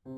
Good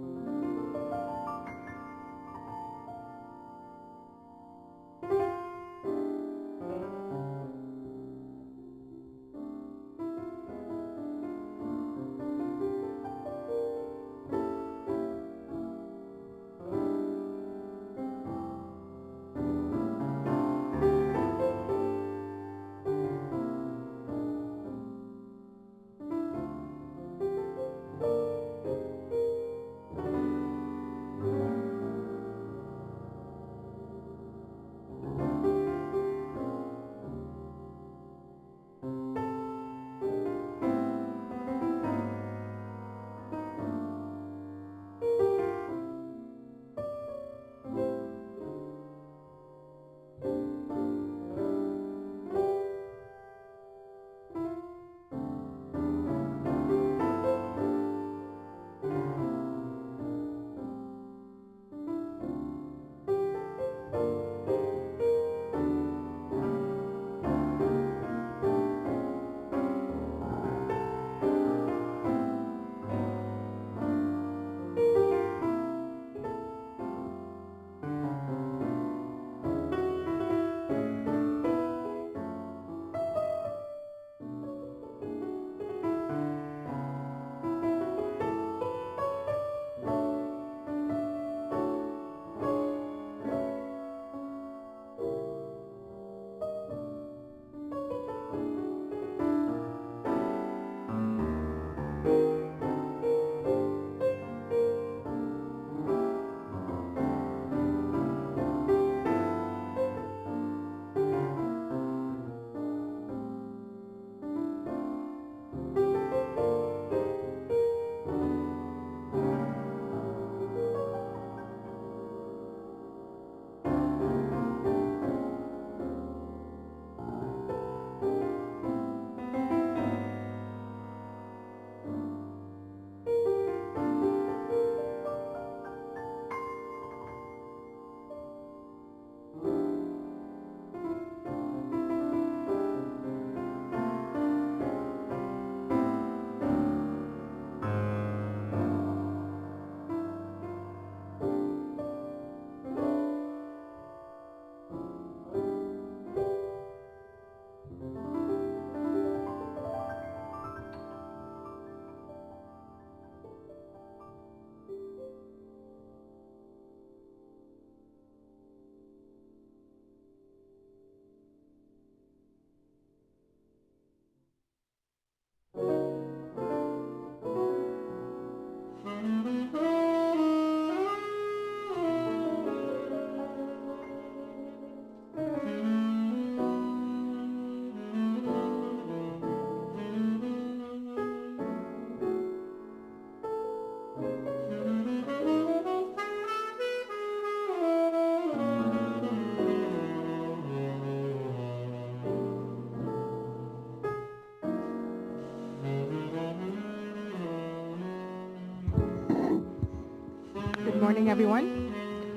morning, everyone.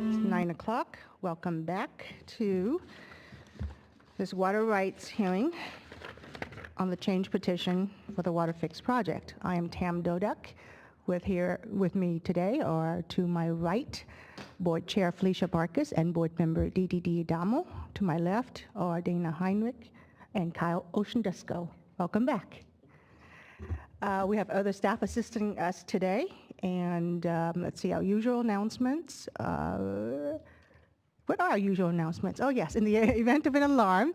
It's 9 o'clock. Welcome back to this water rights hearing on the change petition for the WaterFix project. I am Tam Dodek. Here with me today are, to my right, Board Chair Felicia Barkas and Board Member Didi Adamo. To my left are Dana Heinrich and Kyle Oceandisco. Welcome back. We have other staff assisting us today, and let's see, our usual announcements. What are our usual announcements? Oh yes, in the event of an alarm,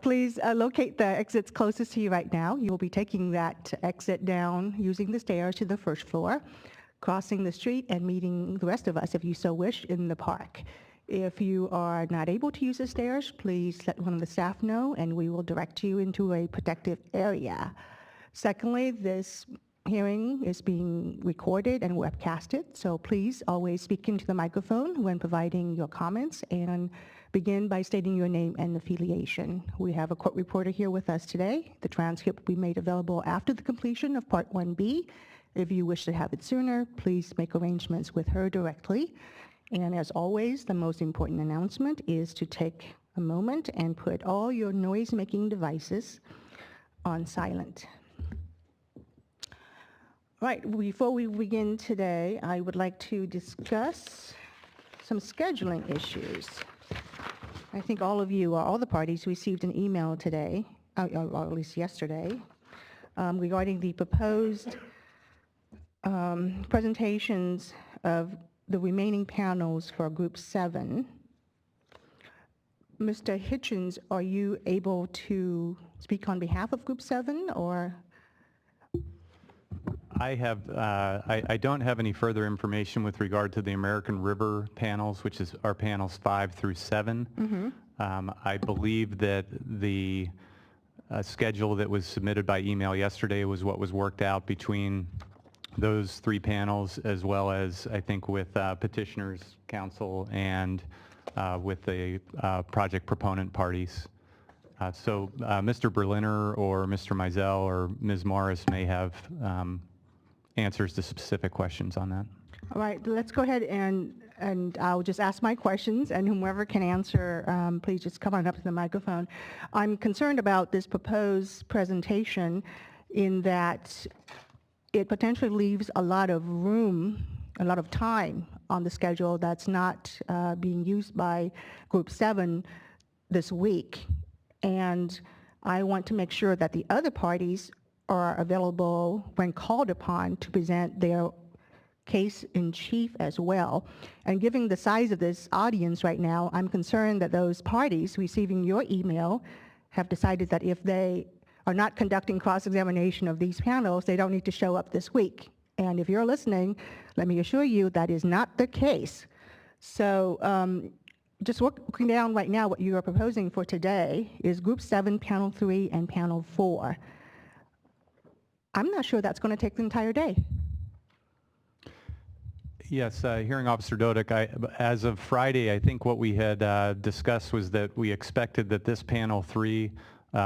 please locate the exits closest to you right now. You will be taking that exit down using the stairs to the first floor, crossing the street and meeting the rest of us, if you so wish, in the park. If you are not able to use the stairs, please let one of the staff know and we will direct you into a protective area. Secondly, this hearing is being recorded and webcasted, so please always speak into the microphone when providing your comments and begin by stating your name and affiliation. We have a court reporter here with us today. The transcript will be made available after the completion of Part 1B. If you wish to have it sooner, please make arrangements with her directly. And as always, the most important announcement is to take a moment and put all your noise-making devices on silent. Right, before we begin today, I would like to discuss some scheduling issues. I think all of you, or all the parties, received an email today, or at least yesterday, regarding the proposed presentations of the remaining panels for Group 7. Mr. Hitchens, are you able to speak on behalf of Group 7, or? I don't have any further information with regard to the American River panels, which is our panels 5 through 7. I believe that the schedule that was submitted by email yesterday was what was worked out between those 3 panels, as well as, I think, with petitioners council and with the project proponent parties. So Mr. Berliner or Mr. Mizell or Ms. Morris may have answers to specific questions on that. All right, let's go ahead and I'll just ask my questions, and whomever can answer, please just come on up to the microphone. I'm concerned about this proposed presentation in that it potentially leaves a lot of room, a lot of time on the schedule that's not being used by Group 7 this week. And I want to make sure that the other parties are available when called upon to present their case in chief as well. And given the size of this audience right now, I'm concerned that those parties receiving your email have decided that if they are not conducting cross-examination of these panels, they don't need to show up this week. And if you're listening, let me assure you that is not the case. So just working down right now, what you are proposing for today is Group 7, Panel 3, and Panel 4. I'm not sure that's going to take the entire day. Yes, Hearing Officer Dodick, as of Friday, I think what we had discussed was that we expected that this Panel 3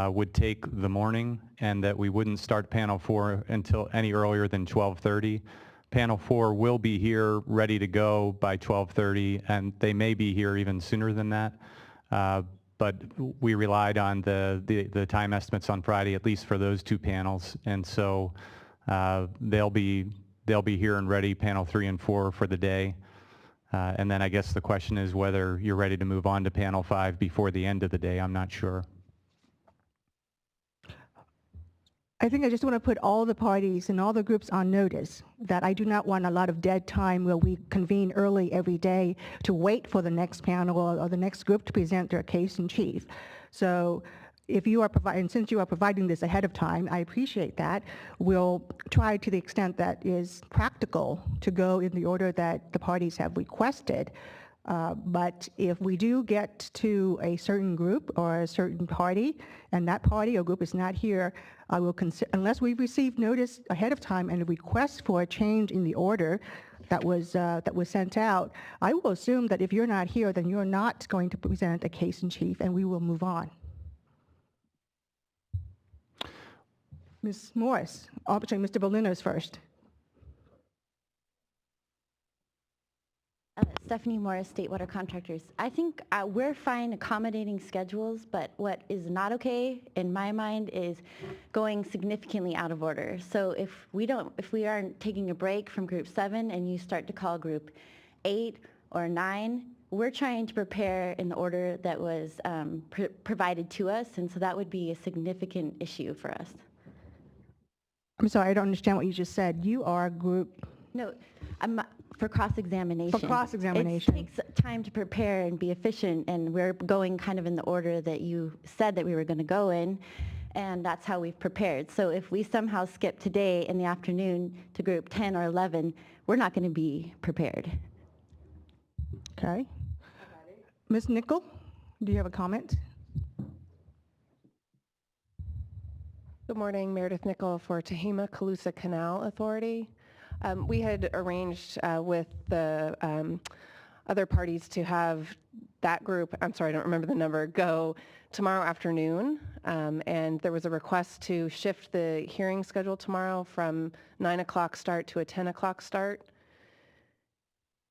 would take the morning and that we wouldn't start Panel 4 until any earlier than 12:30. Panel 4 will be here ready to go by 12:30, and they may be here even sooner than that. But we relied on the time estimates on Friday, at least for those 2 panels, and so they'll be here and ready, Panel 3 and 4 for the day. And then I guess the question is whether you're ready to move on to Panel 5 before the end of the day. I'm not sure. I think I just want to put all the parties and all the groups on notice that I do not want a lot of dead time where we convene early every day to wait for the next panel or the next group to present their case in chief. So if you are providing, since you are providing this ahead of time, I appreciate that. We'll try to the extent that is practical to go in the order that the parties have requested. But if we do get to a certain group or a certain party, and that party or group is not here, I will consider, unless we've received notice ahead of time and a request for a change in the order that was sent out, I will assume that if you're not here, then you're not going to present a case in chief, and we will move on. Ms. Morris, actually, Mr. Berliner's first. Stephanie Morris, State Water Contractors. I think we're fine accommodating schedules, but what is not okay in my mind is going significantly out of order. So if we aren't taking a break from Group 7 and you start to call Group 8 or 9, we're trying to prepare in the order that was provided to us, and so that would be a significant issue for us. I'm sorry, I don't understand what you just said. You are a group. No, I'm for cross-examination. For cross-examination. It takes time to prepare and be efficient, and we're going kind of in the order that you said that we were going to go in, and that's how we've prepared. So if we somehow skip today in the afternoon to Group 10 or 11, we're not going to be prepared. Okay. Ms. Nickel, do you have a comment? Good morning, Meredith Nickel for Tehama-Colusa Canal Authority. We had arranged with the other parties to have that group, I'm sorry, I don't remember the number, go tomorrow afternoon. And there was a request to shift the hearing schedule tomorrow from 9 o'clock start to a 10 o'clock start.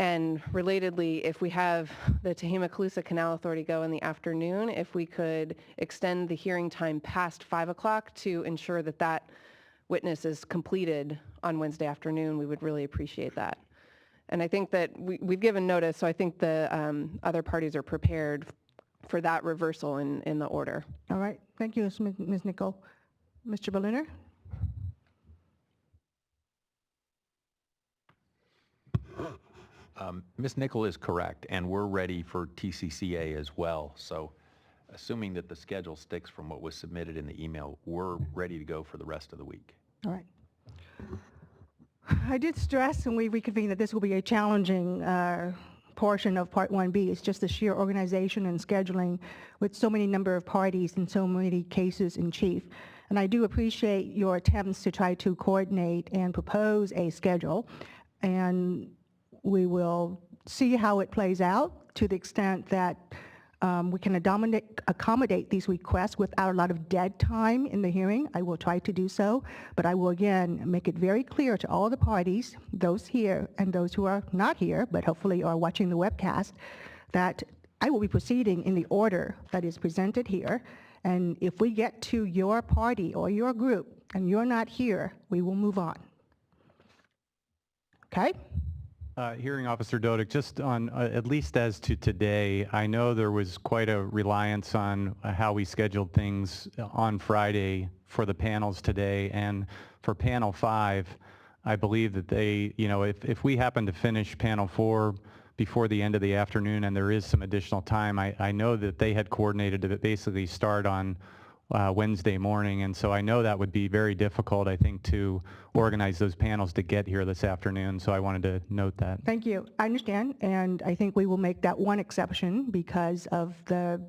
And relatedly, if we have the Tehama-Colusa Canal Authority go in the afternoon, if we could extend the hearing time past 5 o'clock to ensure that that witness is completed on Wednesday afternoon, we would really appreciate that. And I think that we've given notice, so I think the other parties are prepared for that reversal in the order. All right, thank you, Ms. Nichol. Mr. Berliner? Ms. Nichol is correct, and we're ready for TCCA as well. So assuming that the schedule sticks from what was submitted in the email, we're ready to go for the rest of the week. All right. I did stress when we reconvened that this will be a challenging portion of Part 1B. It's just the sheer organization and scheduling with so many number of parties and so many cases in chief. And I do appreciate your attempts to try to coordinate and propose a schedule. And we will see how it plays out to the extent that we can accommodate these requests without a lot of dead time in the hearing. I will try to do so, but I will again make it very clear to all the parties, those here and those who are not here, but hopefully are watching the webcast, that I will be proceeding in the order that is presented here. And if we get to your party or your group and you're not here, we will move on. Okay? Hearing Officer Dodick, just on, at least as to today, I know there was quite a reliance on how we scheduled things on Friday for the panels today. And for panel 5, I believe that they, you know, if we happen to finish panel 4 before the end of the afternoon and there is some additional time, I know that they had coordinated to basically start on Wednesday morning, and so I know that would be very difficult, I think, to organize those panels to get here this afternoon, so I wanted to note that. Thank you. I understand, and I think we will make that one exception because of the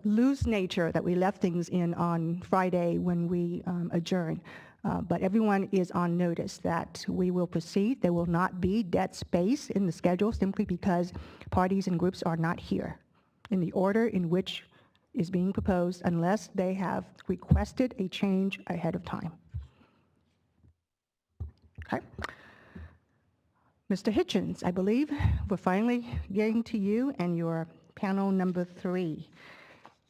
loose nature that we left things in on Friday when we adjourned. But everyone is on notice that we will proceed. There will not be dead space in the schedule simply because parties and groups are not here in the order in which is being proposed unless they have requested a change ahead of time. Okay. Mr. Hitchens, I believe we're finally getting to you and your panel number 3.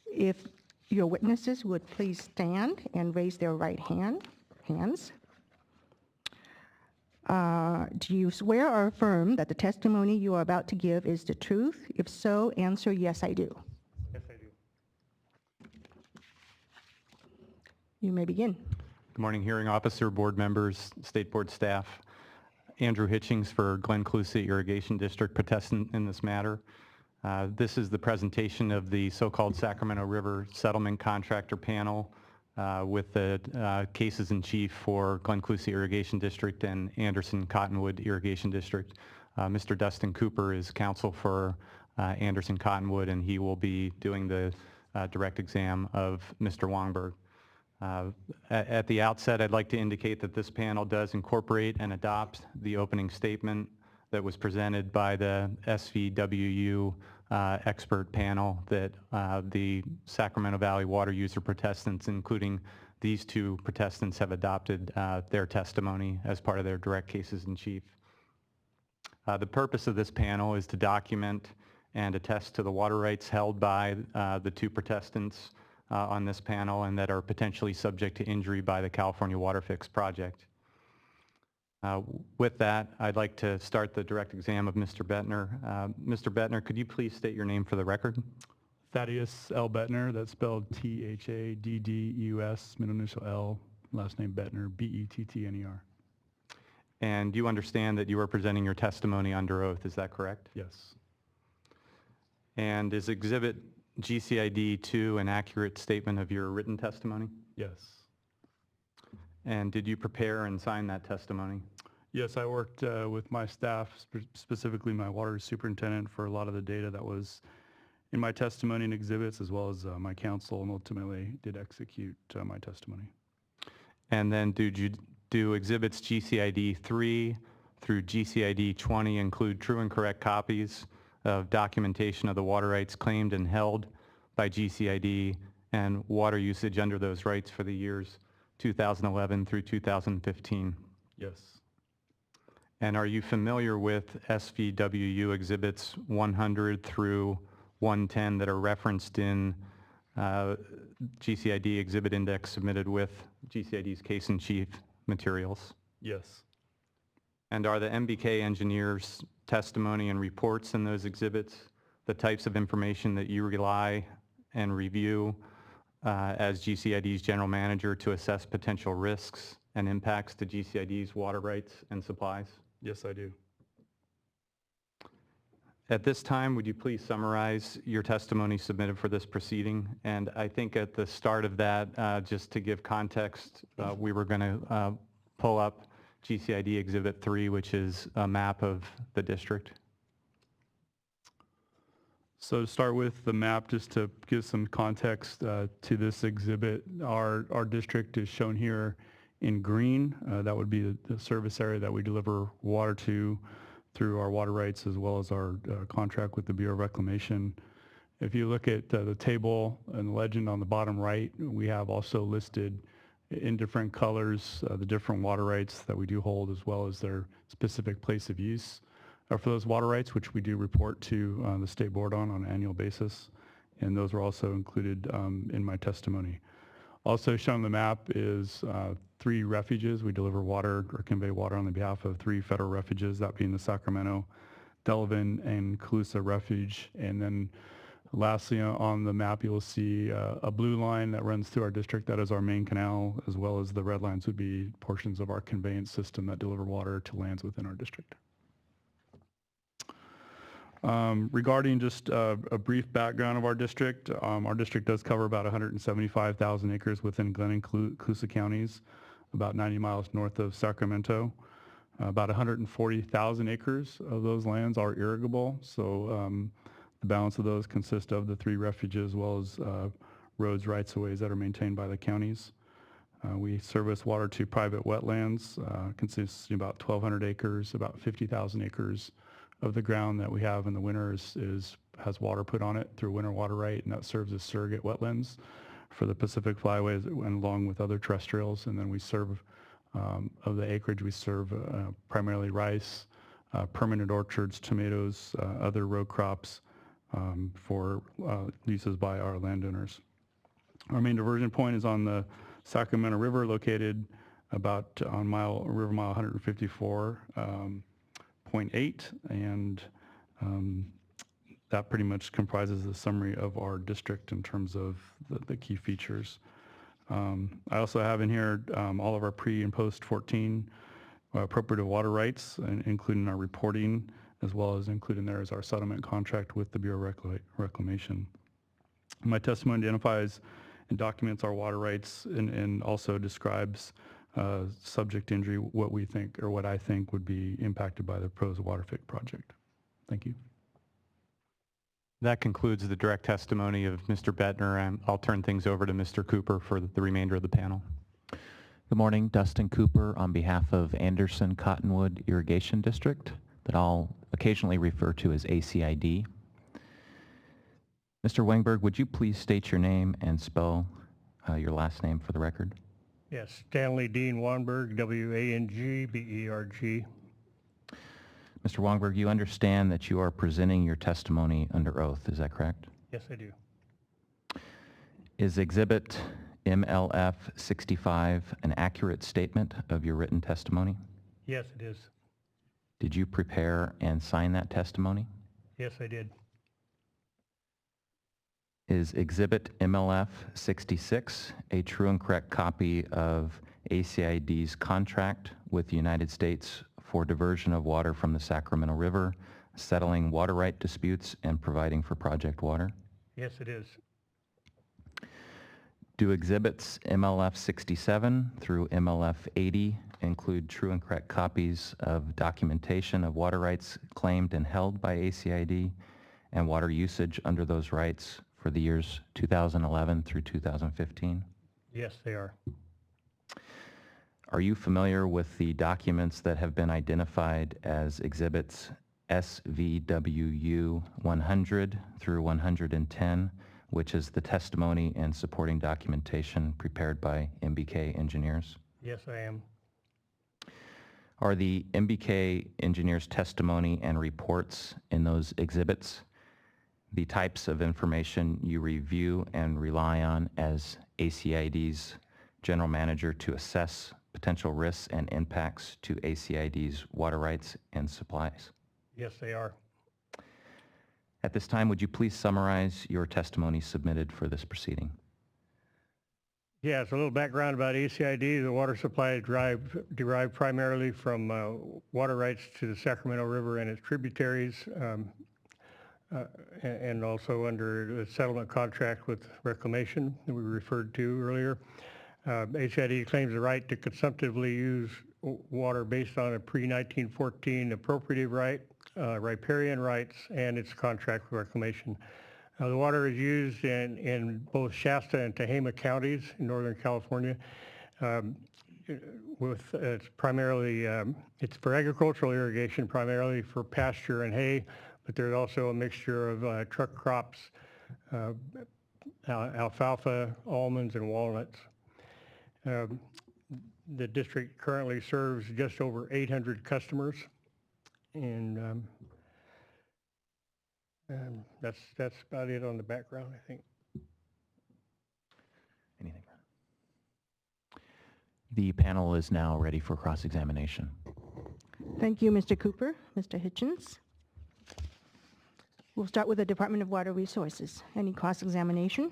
If your witnesses would please stand and raise their right hands. Do you swear or affirm that the testimony you are about to give is the truth? If so, answer yes, I do. Yes, I do. You may begin. Good morning, hearing officer, board members, state board staff. Andrew Hitchings for Glen Colusa Irrigation District, protestant in this matter. This is the presentation of the so-called Sacramento River Settlement Contractor Panel with the cases in chief for Glen Colusa Irrigation District and Anderson Cottonwood Irrigation District. Mr. Dustin Cooper is counsel for Anderson Cottonwood, and he will be doing the direct exam of Mr. Wongberg. At the outset, I'd like to indicate that this panel does incorporate and adopt the opening statement that was presented by the SWRCB expert panel that the Sacramento Valley water user protestants, including these 2 protestants, have adopted their testimony as part of their direct cases in chief. The purpose of this panel is to document and attest to the water rights held by the 2 protestants on this panel and that are potentially subject to injury by the California WaterFix project. With that, I'd like to start the direct exam of Mr. Bettner. Mr. Bettner, could you please state your name for the record? Thaddeus L. Bettner, that's spelled T-H-A-D-D-E-U-S, middle initial L, last name Bettner, B-E-T-T-N-E-R. And you understand that you are presenting your testimony under oath, is that correct? Yes. And is Exhibit GCID 2 an accurate statement of your written testimony? Yes. And did you prepare and sign that testimony? Yes, I worked with my staff, specifically my water superintendent, for a lot of the data that was in my testimony and exhibits, as well as my counsel, and ultimately did execute my testimony. And then do exhibits GCID 3 through GCID 20 include true and correct copies of documentation of the water rights claimed and held by GCID and water usage under those rights for the years 2011 through 2015? Yes. And are you familiar with SVWU exhibits 100 through 110 that are referenced in GCID exhibit index submitted with GCID's case-in-chief materials? Yes. And are the MBK engineers' testimony and reports in those exhibits the types of information that you rely and review as GCID's general manager to assess potential risks and impacts to GCID's water rights and supplies? Yes, I do. At this time, would you please summarize your testimony submitted for this proceeding? And I think at the start of that, just to give context, we were going to pull up GCID Exhibit 3, which is a map of the district. So to start with the map, just to give some context to this exhibit, our district is shown here in green. That would be the service area that we deliver water to through our water rights as well as our contract with the Bureau of Reclamation. If you look at the table and the legend on the bottom right, we have also listed in different colors the different water rights that we do hold as well as their specific place of use for those water rights, which we do report to the state board on an annual basis. And those are also included in my testimony. Also shown on the map is 3 refuges. We deliver water or convey water on the behalf of 3 federal refuges, that being the Sacramento, Delavan, and Colusa Refuge. And then lastly on the map, you'll see a blue line that runs through our district. That is our main canal, as well as the red lines would be portions of our conveyance system that deliver water to lands within our district. Regarding just a brief background of our district does cover about 175,000 acres within Glenn and Colusa counties, about 90 miles north of Sacramento. About 140,000 acres of those lands are irrigable, so the balance of those consist of the 3 refuges as well as roads, rights-of-ways that are maintained by the counties. We service water to private wetlands, consisting of about 1,200 acres, about 50,000 acres of the ground that we have in the winter has water put on it through winter water right, and that serves as surrogate wetlands for the Pacific flyways and along with other terrestrials. And then we serve, of the acreage, we serve primarily rice, permanent orchards, tomatoes, other row crops for uses by our landowners. Our main diversion point is on the Sacramento River, located about on river mile 154.8, and that pretty much comprises the summary of our district in terms of the key features. I also have in here all of our pre and post 14 appropriative water rights, including our reporting, as well as including there is our settlement contract with the Bureau of Reclamation. My testimony identifies and documents our water rights and also describes subject to injury, what we think or what I think would be impacted by the proposed WaterFix project. Thank you. That concludes the direct testimony of Mr. Bettner, and I'll turn things over to Mr. Cooper for the remainder of the panel. Good morning, Dustin Cooper on behalf of Anderson Cottonwood Irrigation District, that I'll occasionally refer to as ACID. Mr. Wengberg, would you please state your name and spell your last name for the record? Yes, Stanley Dean Wangberg, W-A-N-G-B-E-R-G. Mr. Wangberg, you understand that you are presenting your testimony under oath, is that correct? Yes, I do. Is Exhibit MLF 65 an accurate statement of your written testimony? Yes, it is. Did you prepare and sign that testimony? Yes, I did. Is Exhibit MLF 66 a true and correct copy of ACID's contract with the United States for diversion of water from the Sacramento River, settling water right disputes and providing for project water? Yes, it is. Do Exhibits MLF 67 through MLF 80 include true and correct copies of documentation of water rights claimed and held by ACID and water usage under those rights for the years 2011 through 2015? Yes, they are. Are you familiar with the documents that have been identified as Exhibits SVWU 100 through 110, which is the testimony and supporting documentation prepared by MBK engineers? Yes, I am. Are the MBK engineers' testimony and reports in those exhibits the types of information you review and rely on as ACID's general manager to assess potential risks and impacts to ACID's water rights and supplies. Yes, they are. At this time, would you please summarize your testimony submitted for this proceeding? Yeah, it's a little background about ACID. The water supply is derived primarily from water rights to the Sacramento River and its tributaries, and also under the settlement contract with Reclamation that we referred to earlier. HID claims the right to consumptively use water based on a pre-1914 appropriative right, riparian rights, and its contract with Reclamation. The water is used in both Shasta and Tehama counties in Northern California. It's primarily, it's for agricultural irrigation, primarily for pasture and hay, but there's also a mixture of truck crops, alfalfa, almonds, and walnuts. The district currently serves just over 800 customers, and that's about it on the background, I think. Anything? The panel is now ready for cross-examination. Thank you, Mr. Cooper. Mr. Hitchens. We'll start with the Department of Water Resources. Any cross-examination?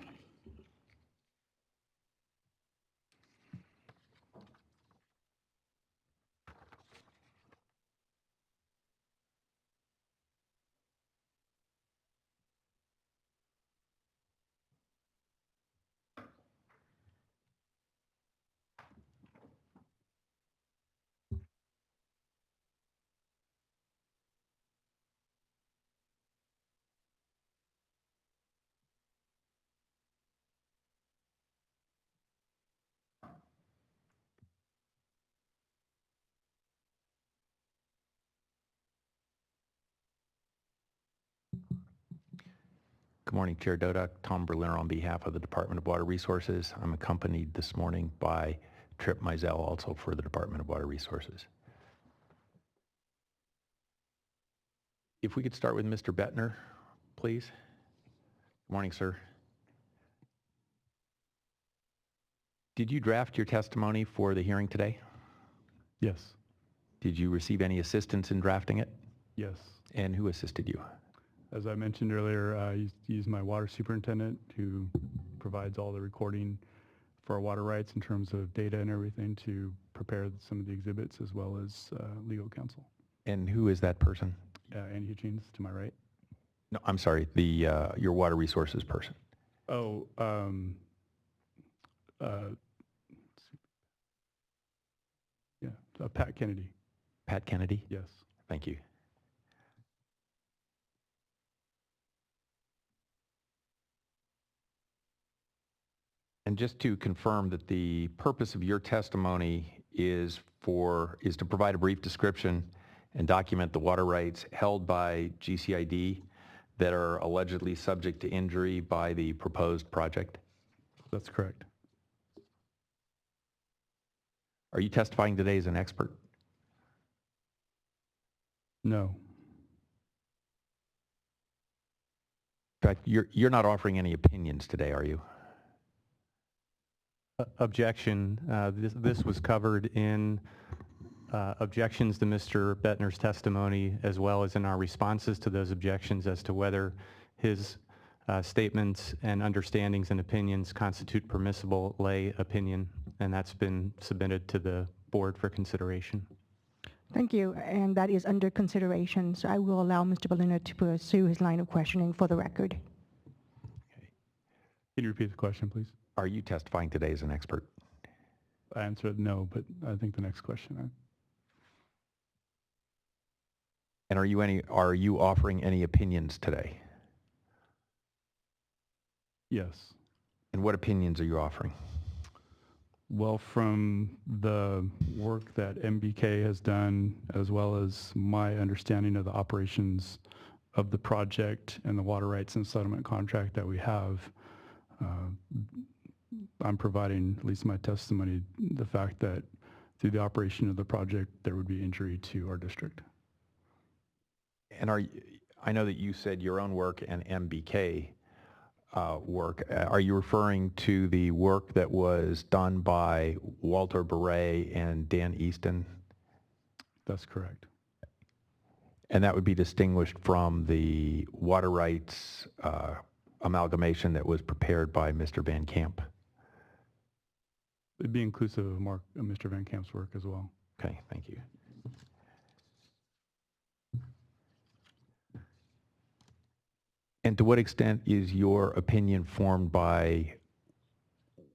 Good morning, Chair Dodak. Tom Berliner on behalf of the Department of Water Resources. I'm accompanied this morning by Trip Mizell, also for the Department of Water Resources. If we could start with Mr. Bettner, please. Good morning, sir. Did you draft your testimony for the hearing today? Yes. Did you receive any assistance in drafting it? Yes. And who assisted you? As I mentioned earlier, I use my water superintendent who provides all the recording for our water rights in terms of data and everything to prepare some of the exhibits, as well as legal counsel. And who is that person? Andy Hitchens to my right. No, I'm sorry, your water resources person. Oh, Pat Kennedy. Pat Kennedy? Yes. Thank you. And just to confirm that the purpose of your testimony is to provide a brief description and document the water rights held by GCID that are allegedly subject to injury by the proposed project? That's correct. Are you testifying today as an expert? No. In fact, you're not offering any opinions today, are you? Objection. This was covered in objections to Mr. Bettner's testimony, as well as in our responses to those objections as to whether his statements and understandings and opinions constitute permissible lay opinion, and that's been submitted to the board for consideration. Thank you, and that is under consideration, so I will allow Mr. Berliner to pursue his line of questioning for the record. Okay. Can you repeat the question, please? Are you testifying today as an expert? I answered no, but I think the next question. And are you offering any opinions today? Yes. And what opinions are you offering? Well, from the work that MBK has done, as well as my understanding of the operations of the project and the water rights and settlement contract that we have, I'm providing, at least my testimony, the fact that through the operation of the project, there would be injury to our district. And I know that you said your own work and MBK. work. Are you referring to the work that was done by Walter Beret and Dan Easton? That's correct. And that would be distinguished from the water rights amalgamation that was prepared by Mr. Van Camp? It'd be inclusive of Mr. Van Camp's work as well. Okay, thank you. And to what extent is your opinion formed by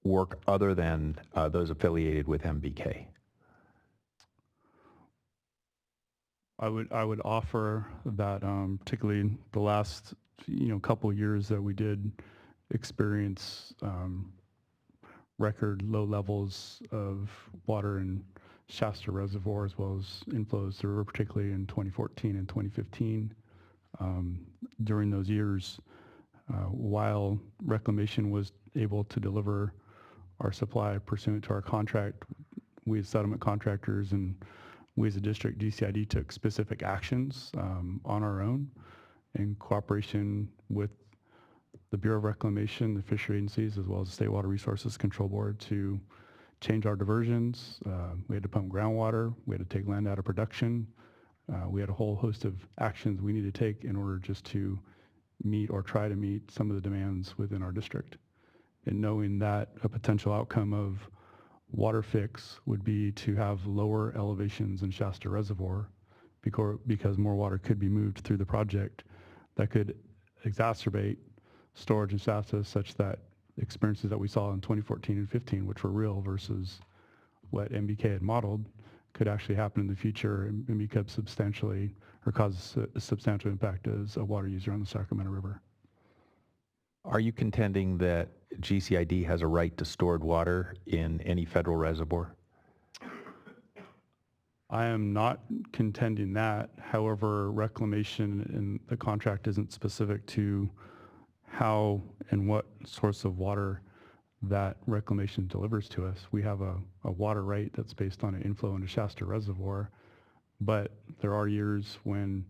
work other than those affiliated with MBK? I would offer that particularly the last couple of years that we did experience record low levels of water in Shasta Reservoir as well as inflows to the river, particularly in 2014 and 2015. During those years, while Reclamation was able to deliver our supply pursuant to our contract, we as settlement contractors and we as a district, GCID, took specific actions on our own in cooperation with the Bureau of Reclamation, the fishery agencies, as well as the State Water Resources Control Board to change our diversions. We had to pump groundwater. We had to take land out of production. We had a whole host of actions we needed to take in order just to meet or try to meet some of the demands within our district. And knowing that a potential outcome of WaterFix would be to have lower elevations in Shasta Reservoir because more water could be moved through the project that could exacerbate storage in Shasta such that experiences that we saw in 2014 and 15, which were real versus what MBK had modeled, could actually happen in the future and become substantially or cause a substantial impact as a water user on the Sacramento River. Are you contending that GCID has a right to stored water in any federal reservoir? I am not contending that. However, Reclamation in the contract isn't specific to how and what source of water that Reclamation delivers to us. We have a water right that's based on an inflow into Shasta Reservoir, but there are years when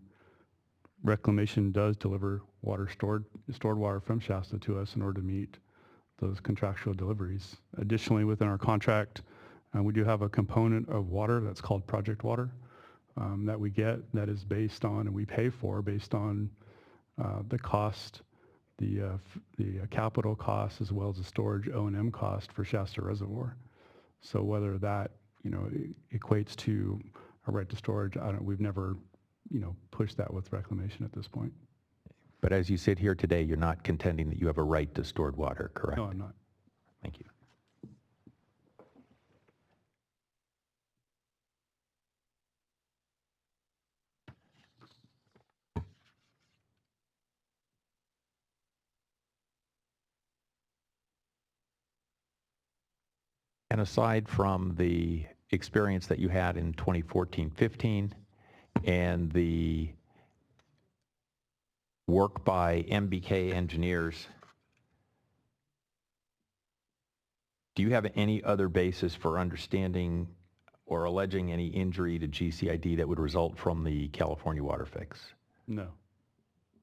Reclamation does deliver water stored water from Shasta to us in order to meet those contractual deliveries. Additionally, within our contract, we do have a component of water that's called project water that we get that is based on and we pay for based on the cost, the capital cost as well as the storage O&M cost for Shasta Reservoir. So whether that equates to a right to storage, we've never pushed that with Reclamation at this point. But as you sit here today, you're not contending that you have a right to stored water, correct? No, I'm not. Thank you. And aside from the experience that you had in 2014-15 and the work by MBK engineers, do you have any other basis for understanding or alleging any injury to GCID that would result from the California WaterFix? No.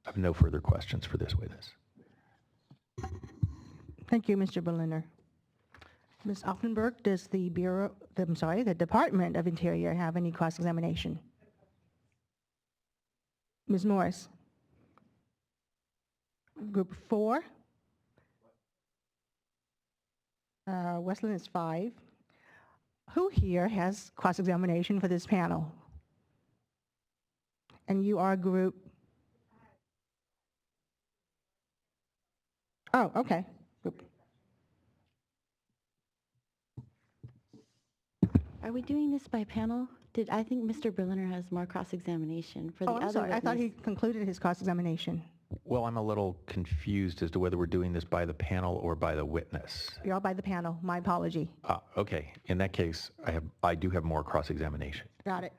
I have no further questions for this witness. Thank you, Mr. Berliner. Ms. Offenberg, does the the Department of Interior have any cross-examination? Ms. Morris? Group 4? Westland is 5. Who here has cross-examination for this panel? And you are group? Oh, okay. Group. Are we doing this by panel? I think Mr. Berliner has more cross-examination for the Oh, other I'm sorry. I thought he witness. concluded his cross-examination. Well, I'm a little confused as to whether we're doing this by the panel or by the witness. You're all by the panel. My apology. Okay. In that case, I do have more cross-examination. Got it.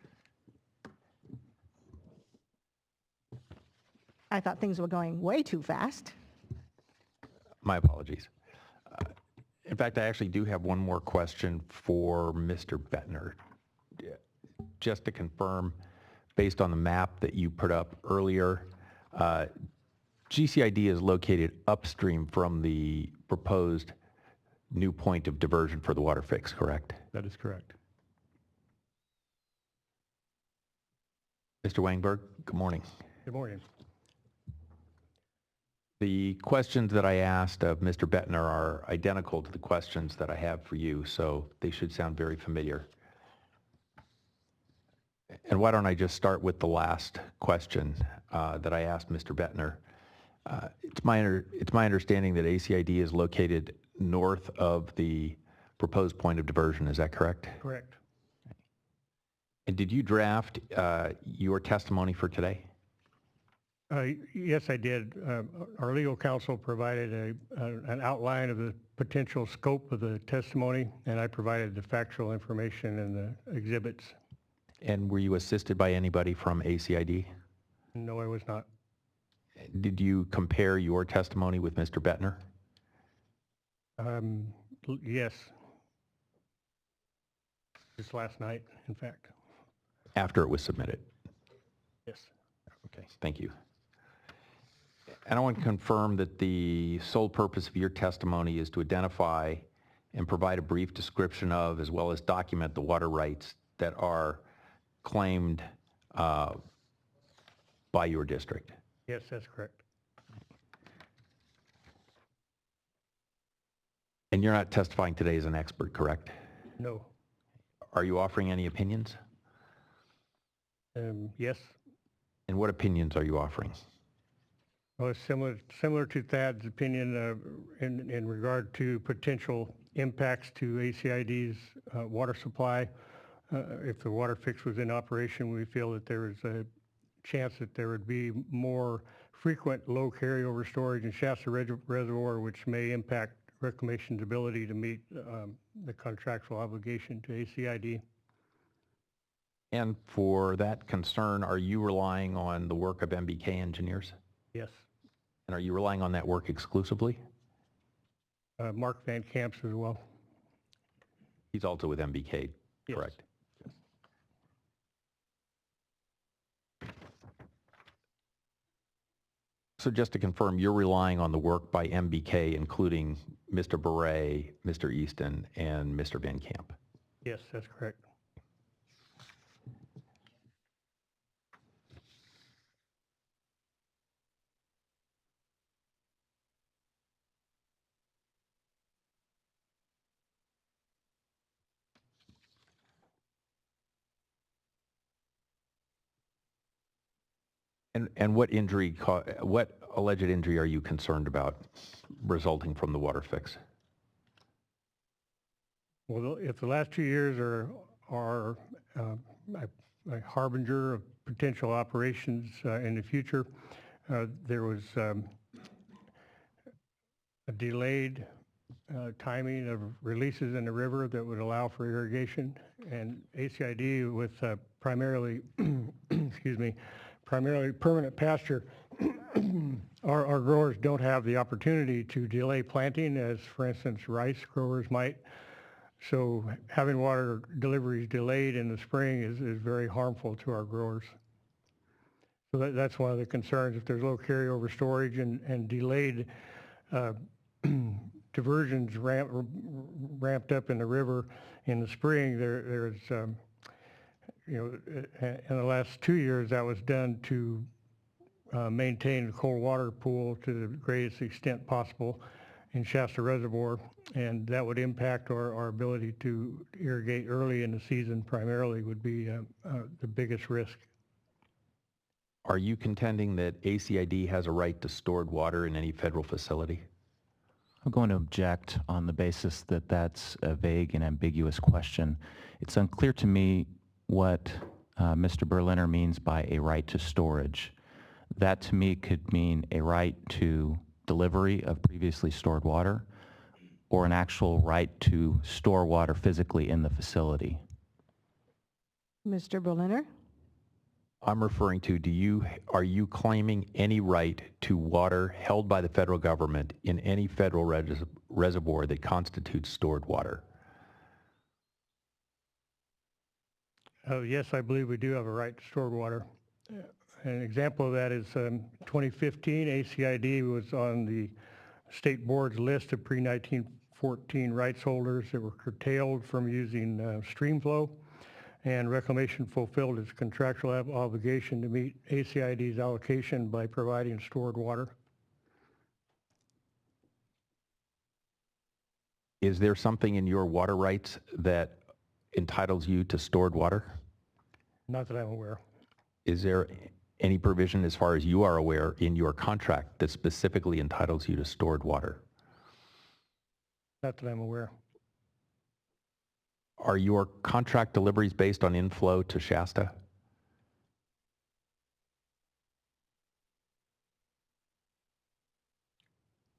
I thought things were going way too fast. My apologies. In fact, I actually do have one more question for Mr. Bettner. Just to confirm, based on the map that you put up earlier, GCID is located upstream from the proposed new point of diversion for the WaterFix, correct? That is correct. Mr. Wangberg, good morning. Good morning. The questions that I asked of Mr. Bettner are identical to the questions that I have for you, so they should sound very familiar. And why don't I just start with the last question that I asked Mr. Bettner. It's my understanding that ACID is located north of the proposed point of diversion. Is that correct? Correct. And did you draft your testimony for today? Yes, I did. Our legal counsel provided an outline of the potential scope of the testimony, and I provided the factual information and the exhibits. And were you assisted by anybody from ACID? No, I was not. Did you compare your testimony with Mr. Bettner? Yes. Just last night, in fact. After it was submitted? Yes. Okay, thank you. And I want to confirm that the sole purpose of your testimony is to identify and provide a brief description of, as well as document, the water rights that are claimed by your district. Yes, that's correct. And you're not testifying today as an expert, correct? No. Are you offering any opinions? Yes. And what opinions are you offering? Well, it's similar to Thad's opinion in regard to potential impacts to ACID's water supply. If the WaterFix was in operation, we feel that there is a chance that there would be more frequent low carryover storage in Shasta Reservoir, which may impact Reclamation's ability to meet the contractual obligation to ACID. And for that concern, are you relying on the work of MBK engineers? Yes. And are you relying on that work exclusively? Mark Van Camps as well. He's also with MBK, Yes. correct? So just to confirm, you're relying on the work by MBK, including Mr. Beret, Mr. Easton, and Mr. Van Camp? Yes, that's correct. And what injury, what alleged injury are you concerned about resulting from the WaterFix? Well, if the last 2 years are a harbinger of potential operations in the future, there was a delayed timing of releases in the river that would allow for irrigation, and ACID with primarily, excuse me, primarily permanent pasture, our growers don't have the opportunity to delay planting as, for instance, rice growers might. So having water deliveries delayed in the spring is very harmful to our growers. So that's one of the concerns. If there's low carryover storage and delayed diversions ramped up in the river in the spring, there's in the last 2 years that was done to maintain the cold water pool to the greatest extent possible in Shasta Reservoir, and that would impact our ability to irrigate early in the season primarily would be the biggest risk. Are you contending that ACID has a right to stored water in any federal facility? I'm going to object on the basis that that's a vague and ambiguous question. It's unclear to me what Mr. Berliner means by a right to storage. That to me could mean a right to delivery of previously stored water or an actual right to store water physically in the facility. Mr. Berliner? I'm referring to, are you claiming any right to water held by the federal government in any federal reservoir that constitutes stored water? Yes, I believe we do have a right to stored water. An example of that is 2015, ACID was on the state board's list of pre-1914 rights holders that were curtailed from using stream flow, and Reclamation fulfilled its contractual obligation to meet ACID's allocation by providing stored water. Is there something in your water rights that entitles you to stored water? Not that I'm aware. Is there any provision, as far as you are aware, in your contract that specifically entitles you to stored water? Not that I'm aware. Are your contract deliveries based on inflow to Shasta?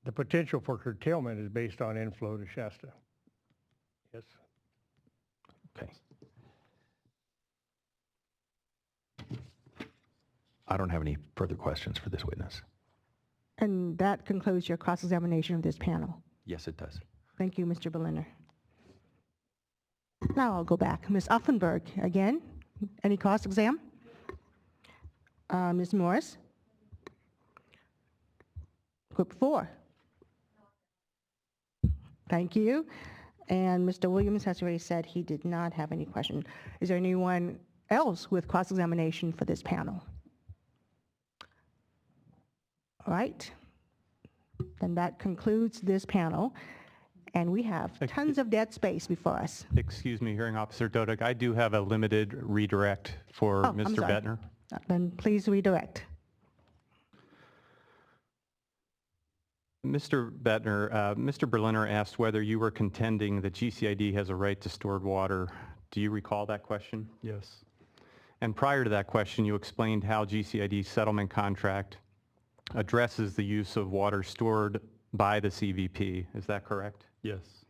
The potential for curtailment is based on inflow to Shasta. Yes. Okay. I don't have any further questions for this witness. And that concludes your cross-examination of this panel. Yes, it does. Thank you, Mr. Berliner. Now I'll go back. Ms. Offenberg, again, any cross-exam? Ms. Morris? Group 4. Thank you. And Mr. Williams has already said he did not have any question. Is there anyone else with cross-examination for this panel? All right. Then that concludes this panel. And we have tons of dead space before us. Excuse me, Hearing Officer Dodick, I do have a limited redirect for I'm Mr. sorry. Bettner. Then please redirect. Mr. Bettner, Mr. Berliner asked whether you were contending that GCID has a right to stored water. Do you recall that question? Yes. And prior to that question, you explained how GCID's settlement contract addresses the use of water stored by the CVP. Is that correct? Yes.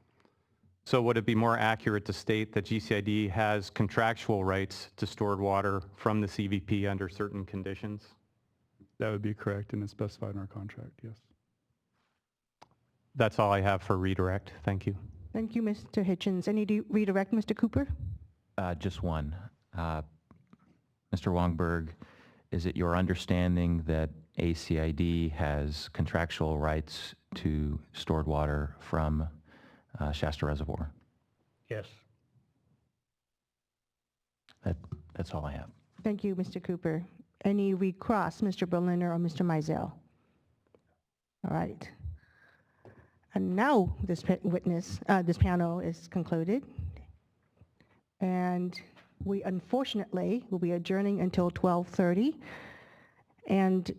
So would it be more accurate to state that GCID has contractual rights to stored water from the CVP under certain conditions? That would be correct, and it's specified in our contract, yes. That's all I have for redirect. Thank you. Thank you, Mr. Hitchens. Any redirect, Mr. Cooper? Just one. Mr. Wongberg, is it your understanding that ACID has contractual rights to stored water from Shasta Reservoir? Yes. That's all I have. Thank you, Mr. Cooper. Any recross, Mr. Berliner or Mr. Mizell? All right. And now this panel is concluded. And we unfortunately will be adjourning until 12:30. And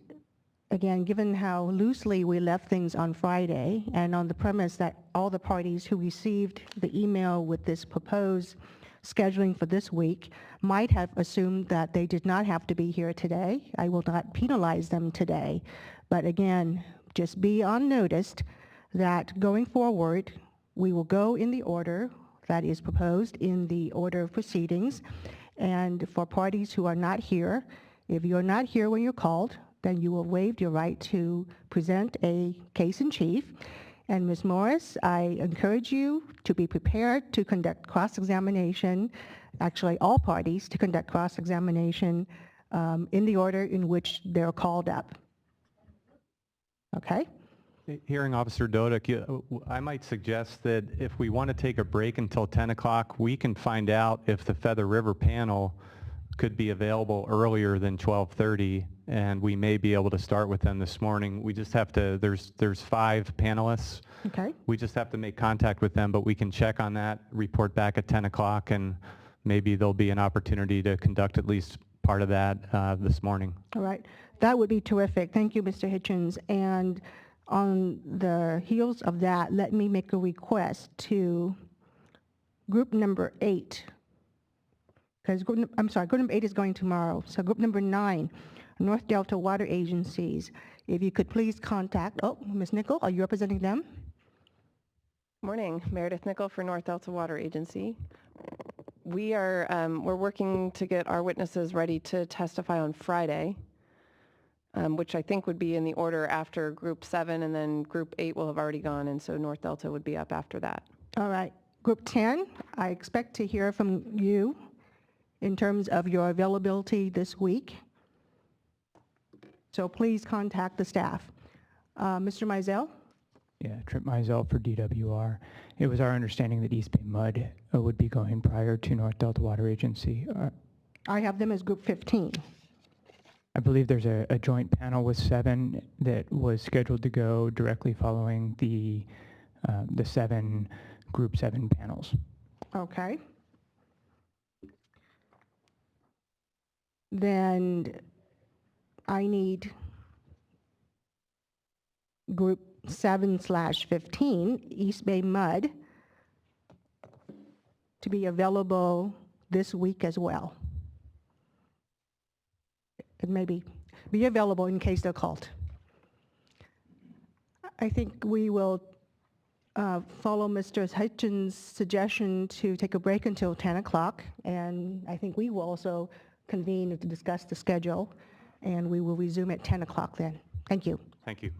again, given how loosely we left things on Friday, and on the premise that all the parties who received the email with this proposed scheduling for this week might have assumed that they did not have to be here today, I will not penalize them today. But again, just be on notice that going forward, we will go in the order that is proposed in the order of proceedings. And for parties who are not here, if you're not here when you're called, then you will waive your right to present a case in chief. And Ms. Morris, I encourage you to be prepared to conduct cross-examination, actually all parties to conduct cross-examination in the order in which they're called up. Okay? Hearing Officer Dodick, I might suggest that if we want to take a break until 10 o'clock, we can find out if the Feather River panel could be available earlier than 12:30, and we may be able to start with them this morning. We just have to, there's 5 panelists. Okay. We just have to make contact with them, but we can check on that, report back at 10 o'clock, and maybe there'll be an opportunity to conduct at least part of that this morning. All right. That would be terrific. Thank you, Mr. Hitchens. And on the heels of that, let me make a request to group number 8, because group number 8 is going tomorrow. So group number 9, North Delta Water Agencies. If you could please contact, Ms. Nickel, are you representing them? Morning, Meredith Nickel for North Delta Water Agency. We're working to get our witnesses ready to testify on Friday, which I think would be in the order after Group 7, and then Group 8 will have already gone, and so North Delta would be up after that. All right. Group 10, I expect to hear from you in terms of your availability this week. So please contact the staff. Mr. Mizell? Yeah, Trip Mizell for DWR. It was our understanding that East Bay Mud would be going prior to North Delta Water Agency. I have them as group 15. I believe there's a joint panel with 7 that was scheduled to go directly following the 7 Group 7 panels. Okay. Then I need group 7/15, East Bay Mud, to be available this week as well. And maybe be available in case they're called. I think we will follow Mr. Hitchens' suggestion to take a break until 10 o'clock, and I think we will also convene to discuss the schedule, and we will resume at 10 o'clock then. Thank you. Thank you.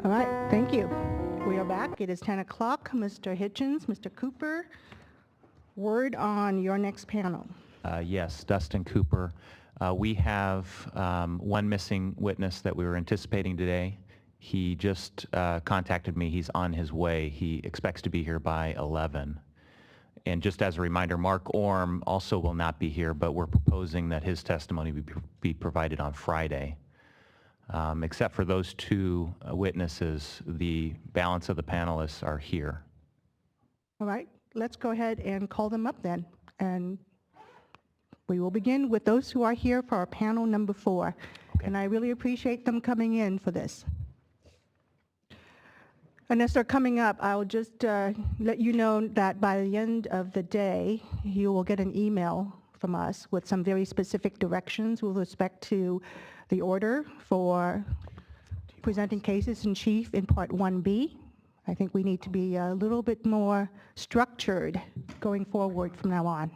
All right, thank you. We are back. It is 10 o'clock. Mr. Hitchens, Mr. Cooper, word on your next panel. Yes, Dustin Cooper. We have one missing witness that we were anticipating today. He just contacted me. He's on his way. He expects to be here by 11. And just as a reminder, Mark Orm also will not be here, but we're proposing that his testimony be provided on Friday. Except for those two witnesses, the balance of the panelists are here. All right, let's go ahead and call them up then. And we will begin with those who are here for our panel number 4. Okay. And I really appreciate them coming in for this. And as they're coming up, I'll just let you know that by the end of the day, you will get an email from us with some very specific directions with respect to the order for presenting cases in chief in Part 1B. I think we need to be a little bit more structured going forward from now on.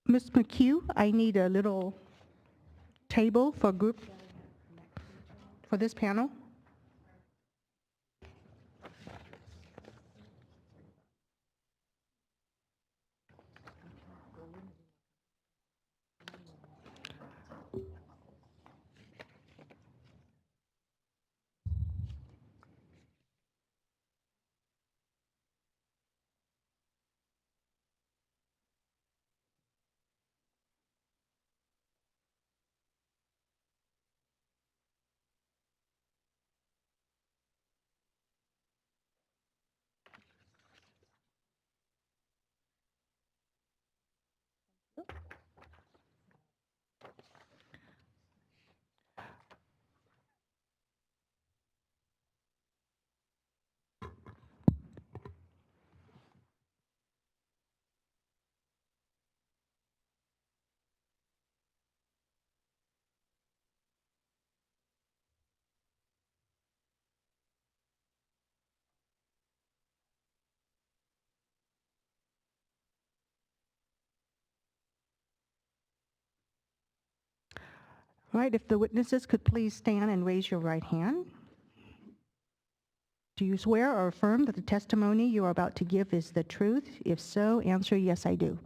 Ms. McHugh, I need a little table for group for this panel. All right, if the witnesses could please stand and raise your right hand. Do you swear or affirm that the testimony you are about to give is the truth? If so, answer yes, I do.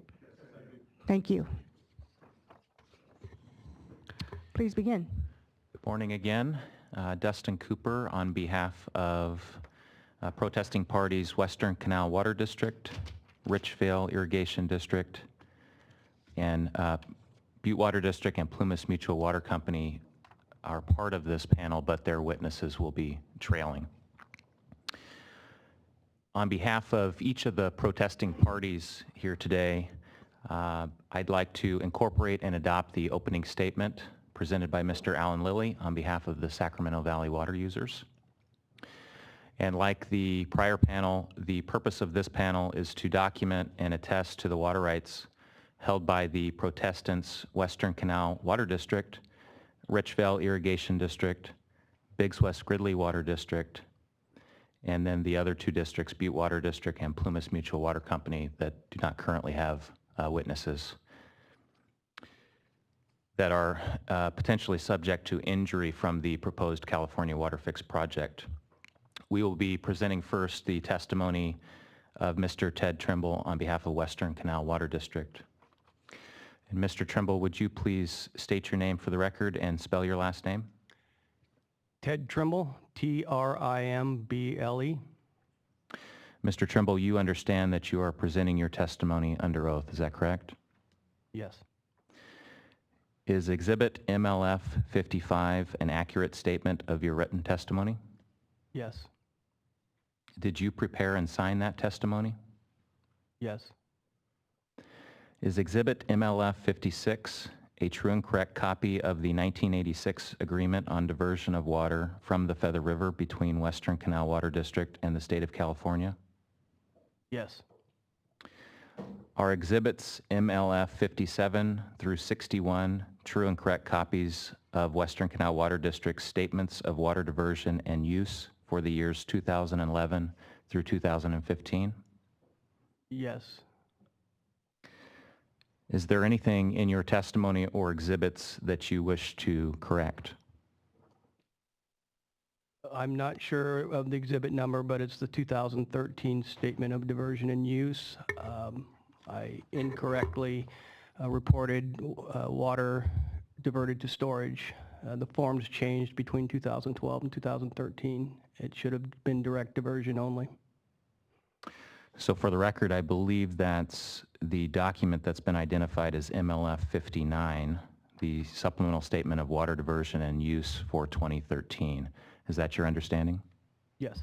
Thank you. Please begin. Good morning again. Dustin Cooper on behalf of protesting parties Western Canal Water District, Richvale Irrigation District, and Butte Water District and Plumas Mutual Water Company are part of this panel, but their witnesses will be trailing. On behalf of each of the protesting parties here today, I'd like to incorporate and adopt the opening statement presented by Mr. Alan Lilly on behalf of the Sacramento Valley water users. And like the prior panel, the purpose of this panel is to document and attest to the water rights held by the protestants Western Canal Water District, Richvale Irrigation District, Biggs West Gridley Water District, and then the other two districts, Butte Water District and Plumas Mutual Water Company, that do not currently have witnesses that are potentially subject to injury from the proposed California WaterFix project. We will be presenting first the testimony of Mr. Ted Trimble on behalf of Western Canal Water District. And Mr. Trimble, would you please state your name for the record and spell your last name? Ted Trimble, Trimble. Mr. Trimble, you understand that you are presenting your testimony under oath, is that correct? Yes. Is Exhibit MLF 55 an accurate statement of your written testimony? Yes. Did you prepare and sign that testimony? Yes. Is Exhibit MLF 56 a true and correct copy of the 1986 Agreement on Diversion of Water from the Feather River between Western Canal Water District and the State of California? Yes. Are Exhibits MLF 57 through 61 true and correct copies of Western Canal Water District's statements of water diversion and use for the years 2011 through 2015? Yes. Is there anything in your testimony or exhibits that you wish to correct? I'm not sure of the exhibit number, but it's the 2013 Statement of Diversion and Use. I incorrectly reported water diverted to storage. The forms changed between 2012 and 2013. It should have been direct diversion only. So for the record, I believe that's the document that's been identified as MLF 59, the Supplemental Statement of Water Diversion and Use for 2013. Is that your understanding? Yes.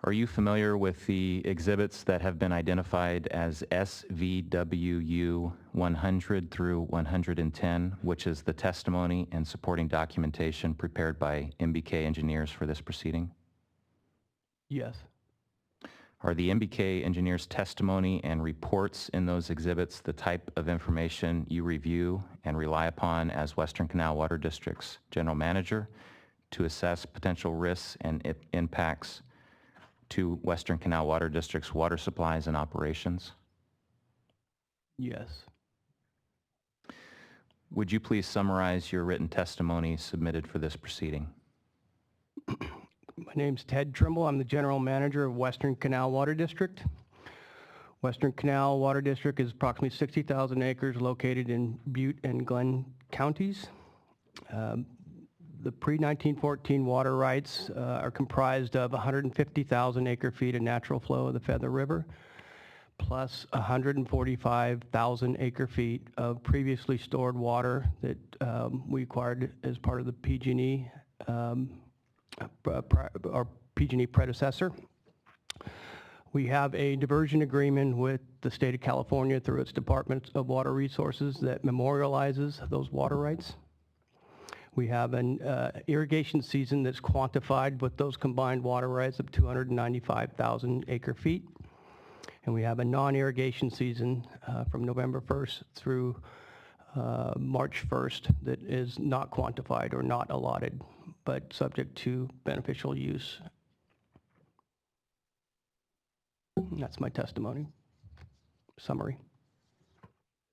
Are you familiar with the exhibits that have been identified as SWWU 100 through 110, which is the testimony and supporting documentation prepared by MBK engineers for this proceeding? Yes. Are the MBK engineers' testimony and reports in those exhibits the type of information you review and rely upon as Western Canal Water District's general manager to assess potential risks and impacts to Western Canal Water District's water supplies and operations? Yes. Would you please summarize your written testimony submitted for this proceeding? My name's Ted Trimble. I'm the general manager of Western Canal Water District. Western Canal Water District is approximately 60,000 acres located in Butte and Glenn counties. The pre-1914 water rights are comprised of 150,000 acre feet of natural flow of the Feather River, plus 145,000 acre feet of previously stored water that we acquired as part of the PG&E, our PG&E predecessor. We have a diversion agreement with the state of California through its Department of Water Resources that memorializes those water rights. We have an irrigation season that's quantified with those combined water rights of 295,000 acre feet. And we have a non-irrigation season from November 1st through March 1st that is not quantified or not allotted, but subject to beneficial use. And that's my testimony summary.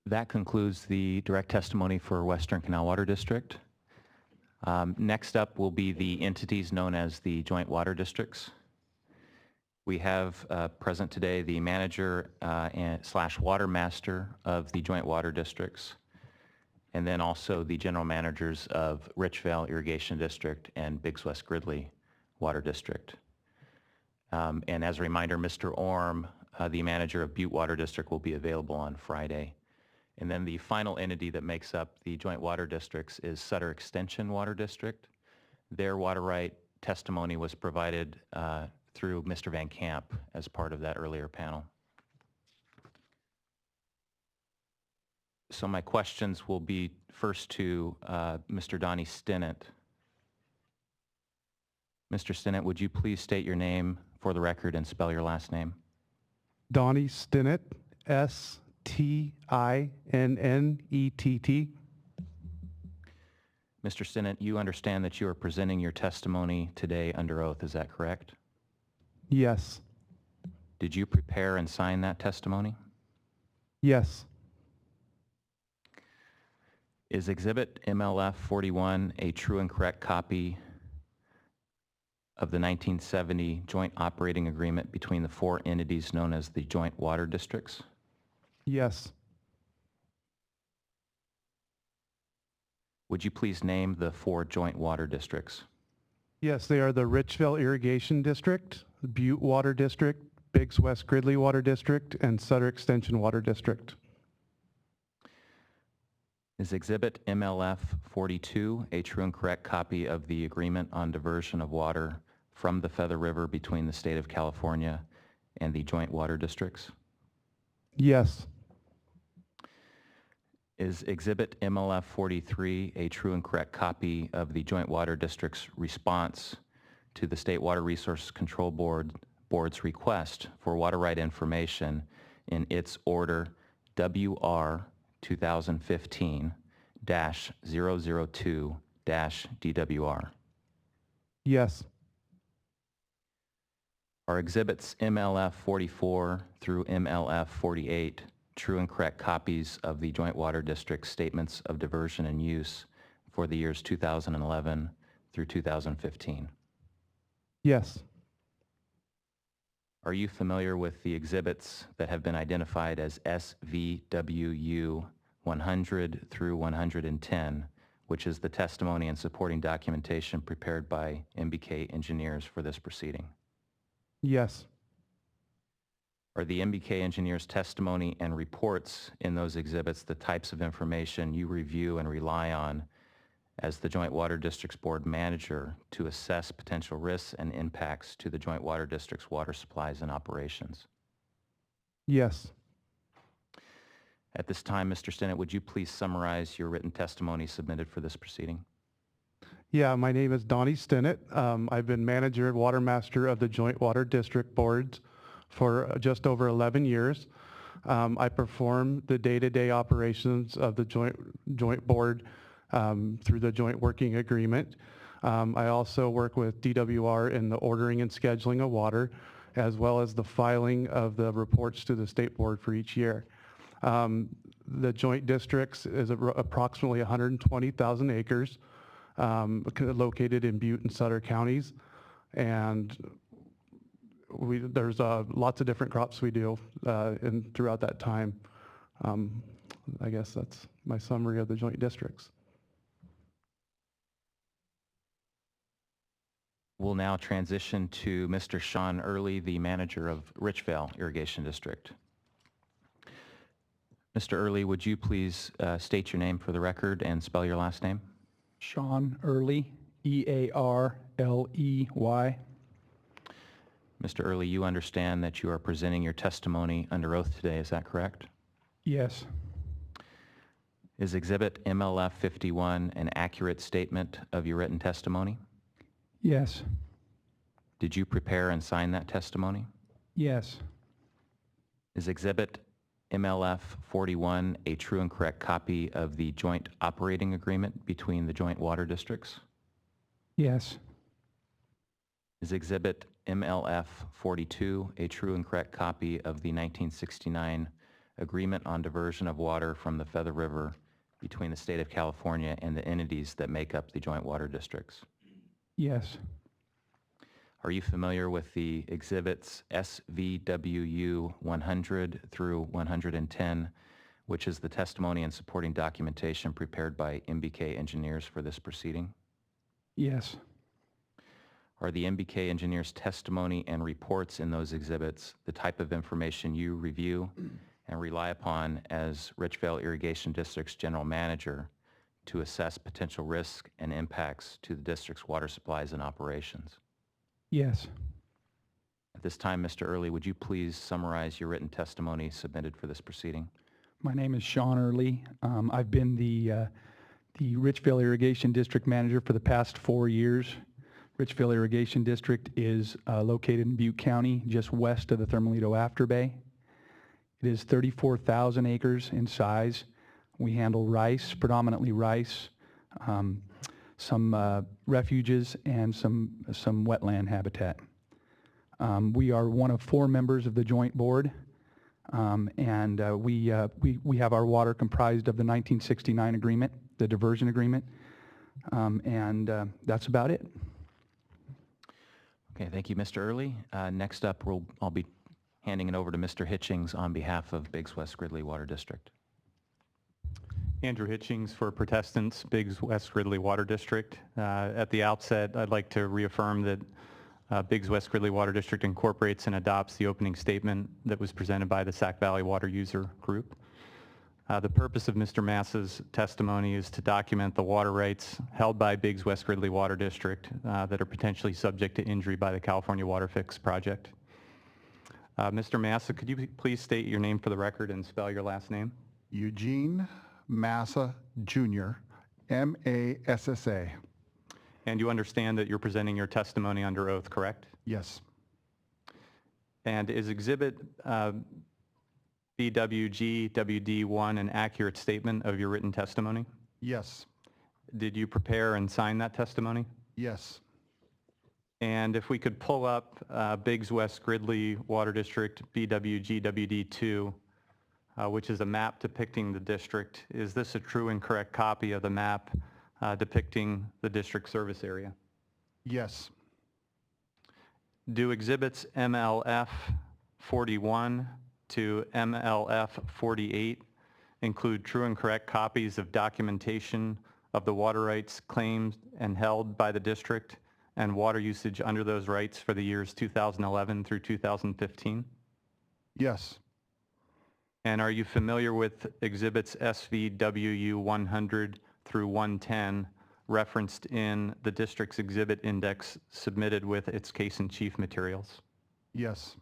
That concludes the direct testimony for Western Canal Water District. Next up will be the entities known as the Joint Water Districts. We have present today the manager / water master of the Joint Water Districts, and then also the general managers of Richvale Irrigation District and Biggs West Gridley Water District. And as a reminder, Mr. Orm, the manager of Butte Water District, will be available on Friday. And then the final entity that makes up the Joint Water Districts is Sutter Extension Water District. Their water right testimony was provided through Mr. Van Camp as part of that earlier panel. So my questions will be first to Mr. Donnie Stinnett. Mr. Stinnett, would you please state your name for the record and spell your last name? Donnie Stinnett, S-T-I-N-N-E-T-T. Mr. Stinnett, you understand that you are presenting your testimony today under oath, is that correct? Yes. Did you prepare and sign that testimony? Yes. Is Exhibit MLF 41 a true and correct copy of the 1970 Joint Operating Agreement between the four entities known as the Joint Water Districts? Yes. Would you please name the four joint water districts? Yes, they are the Richvale Irrigation District, Butte Water District, Biggs West Gridley Water District, and Sutter Extension Water District. Is Exhibit MLF 42 a true and correct copy of the Agreement on Diversion of Water from the Feather River between the State of California and the Joint Water Districts? Yes. Is Exhibit MLF 43 a true and correct copy of the Joint Water District's response to the State Water Resources Control Board's request for water right information in its order WR 2015-002-DWR? Yes. Are exhibits MLF 44 through MLF 48 true and correct copies of the Joint Water District's statements of diversion and use for the years 2011 through 2015? Yes. Are you familiar with the exhibits that have been identified as SVWU 100 through 110, which is the testimony and supporting documentation prepared by MBK engineers for this proceeding? Yes. Are the MBK engineers' testimony and reports in those exhibits the types of information you review and rely on as the Joint Water District's Board Manager to assess potential risks and impacts to the Joint Water District's water supplies and operations? Yes. At this time, Mr. Stinnett, would you please summarize your written testimony submitted for this proceeding? Yeah, my name is Donnie Stinnett. I've been manager and water master of the Joint Water District Boards for just over 11 years. I perform the day-to-day operations of the joint board through the joint working agreement. I also work with DWR in the ordering and scheduling of water, as well as the filing of the reports to the state board for each year. The joint districts is approximately 120,000 acres located in Butte and Sutter counties, and there's lots of different crops we do throughout that time. I guess that's my summary of the joint districts. We'll now transition to Mr. Sean Early, the manager of Richvale Irrigation District. Mr. Early, would you please state your name for the record and spell your last name? Sean Early, E-A-R-L-E-Y. Mr. Early, you understand that you are presenting your testimony under oath today, is that correct? Yes. Is Exhibit MLF 51 an accurate statement of your written testimony? Yes. Did you prepare and sign that testimony? Yes. Is Exhibit MLF 41 a true and correct copy of the joint operating agreement between the joint water districts? Yes. Is Exhibit MLF 42 a true and correct copy of the 1969 Agreement on Diversion of Water from the Feather River between the state of California and the entities that make up the joint water districts? Yes. Are you familiar with the exhibits SVWU 100 through 110, which is the testimony and supporting documentation prepared by MBK engineers for this proceeding? Yes. Are the MBK engineers' testimony and reports in those exhibits the type of information you review and rely upon as Richvale Irrigation District's general manager to assess potential risks and impacts to the district's water supplies and operations? Yes. At this time, Mr. Early, would you please summarize your written testimony submitted for this proceeding? My name is Sean Early. I've been the Richvale Irrigation District Manager for the past 4 years. Richvale Irrigation District is located in Butte County, just west of the Thermalito Afterbay. It is 34,000 acres in size. We handle rice, predominantly rice, some refuges, and some wetland habitat. We are one of 4 members of the joint board, and we have our water comprised of the 1969 agreement, the diversion agreement, and that's about it. Okay, thank you, Mr. Early. Next up, I'll be handing it over to Mr. Hitchings on behalf of Biggs West Gridley Water District. Andrew Hitchings for Protestants, Biggs West Gridley Water District. At the outset, I'd like to reaffirm that Biggs West Gridley Water District incorporates and adopts the opening statement that was presented by the Sac Valley Water User Group. The purpose of Mr. Mass's testimony is to document the water rights held by Biggs West Gridley Water District that are potentially subject to injury by the California WaterFix project. Mr. Massa, could you please state your name for the record and spell your last name? Eugene Massa Jr., M-A-S-S-A. And you understand that you're presenting your testimony under oath, correct? Yes. And is Exhibit BWG-WD1 an accurate statement of your written testimony? Yes. Did you prepare and sign that testimony? Yes. And if we could pull up Biggs West Gridley Water District BWG-WD2, which is a map depicting the district. Is this a true and correct copy of the map depicting the district service area? Yes. Do exhibits MLF 41 to MLF 48 include true and correct copies of documentation of the water rights claimed and held by the district and water usage under those rights for the years 2011 through 2015? Yes. And are you familiar with exhibits SVWU 100 through 110 referenced in the district's exhibit index submitted with its case in chief materials? Yes.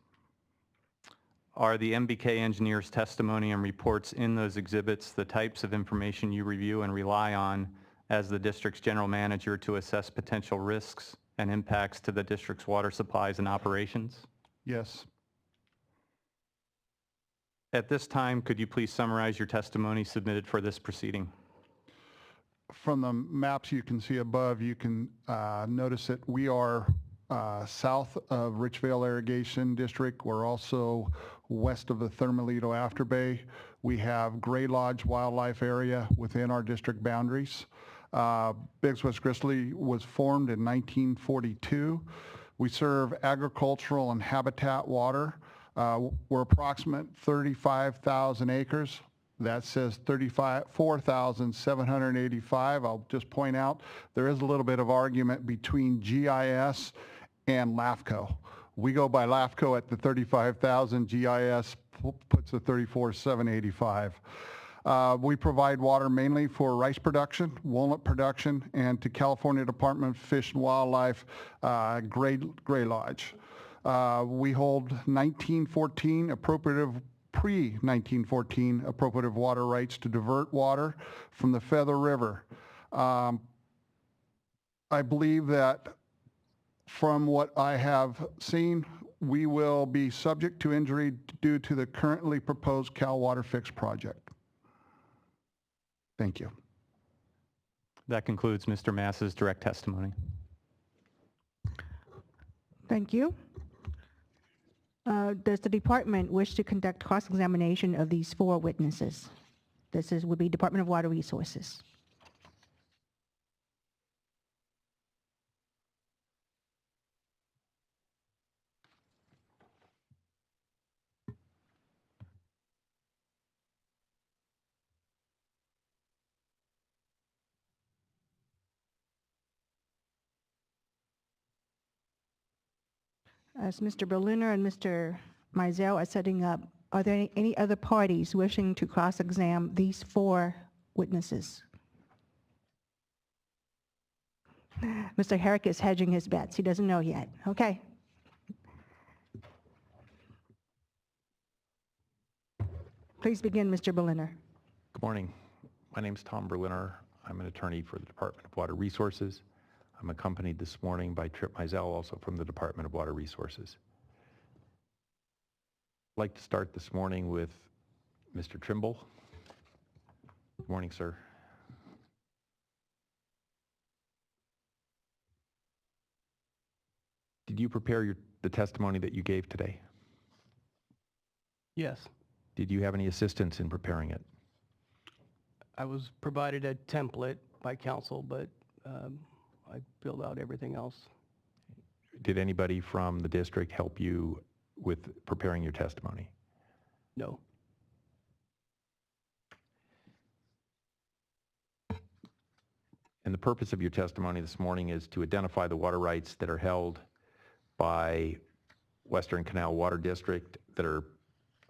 Are the MBK engineer's testimony and reports in those exhibits the types of information you review and rely on as the district's general manager to assess potential risks and impacts to the district's water supplies and operations? Yes. At this time, could you please summarize your testimony submitted for this proceeding? From the maps you can see above, you can notice that we are south of Richvale Irrigation District. We're also west of the Thermalito Afterbay. We have Gray Lodge Wildlife Area within our district boundaries. Biggs West Grizzly was formed in 1942. We serve agricultural and habitat water. We're approximate 35,000 acres. That says 4,785. I'll just point out there is a little bit of argument between GIS and LAFCO. We go by LAFCO at the 35,000. GIS puts the 34,785. We provide water mainly for rice production, walnut production, and to California Department of Fish and Wildlife, Gray Lodge. We hold pre-1914 appropriative water rights to divert water from the Feather River. I believe that from what I have seen, we will be subject to injury due to the currently proposed Cal WaterFix project. Thank you. That concludes Mr. Mass's direct testimony. Thank you. Does the department wish to conduct cross-examination of these four witnesses? Would be Department of Water Resources. As Mr. Berliner and Mr. Mizell are setting up, are there any other parties wishing to cross-examine these four witnesses? Mr. Herrick is hedging his bets. He doesn't know yet. Okay. Please begin, Mr. Berliner. Good morning. My name is Tom Berliner. I'm an attorney for the Department of Water Resources. I'm accompanied this morning by Trip Mizell, also from the Department of Water Resources. I'd like to start this morning with Mr. Trimble. Good morning, sir. Did you prepare the testimony that you gave today? Yes. Did you have any assistance in preparing it? I was provided a template by council, but I filled out everything else. Did anybody from the district help you with preparing your testimony? No. And the purpose of your testimony this morning is to identify the water rights that are held by Western Canal Water District that are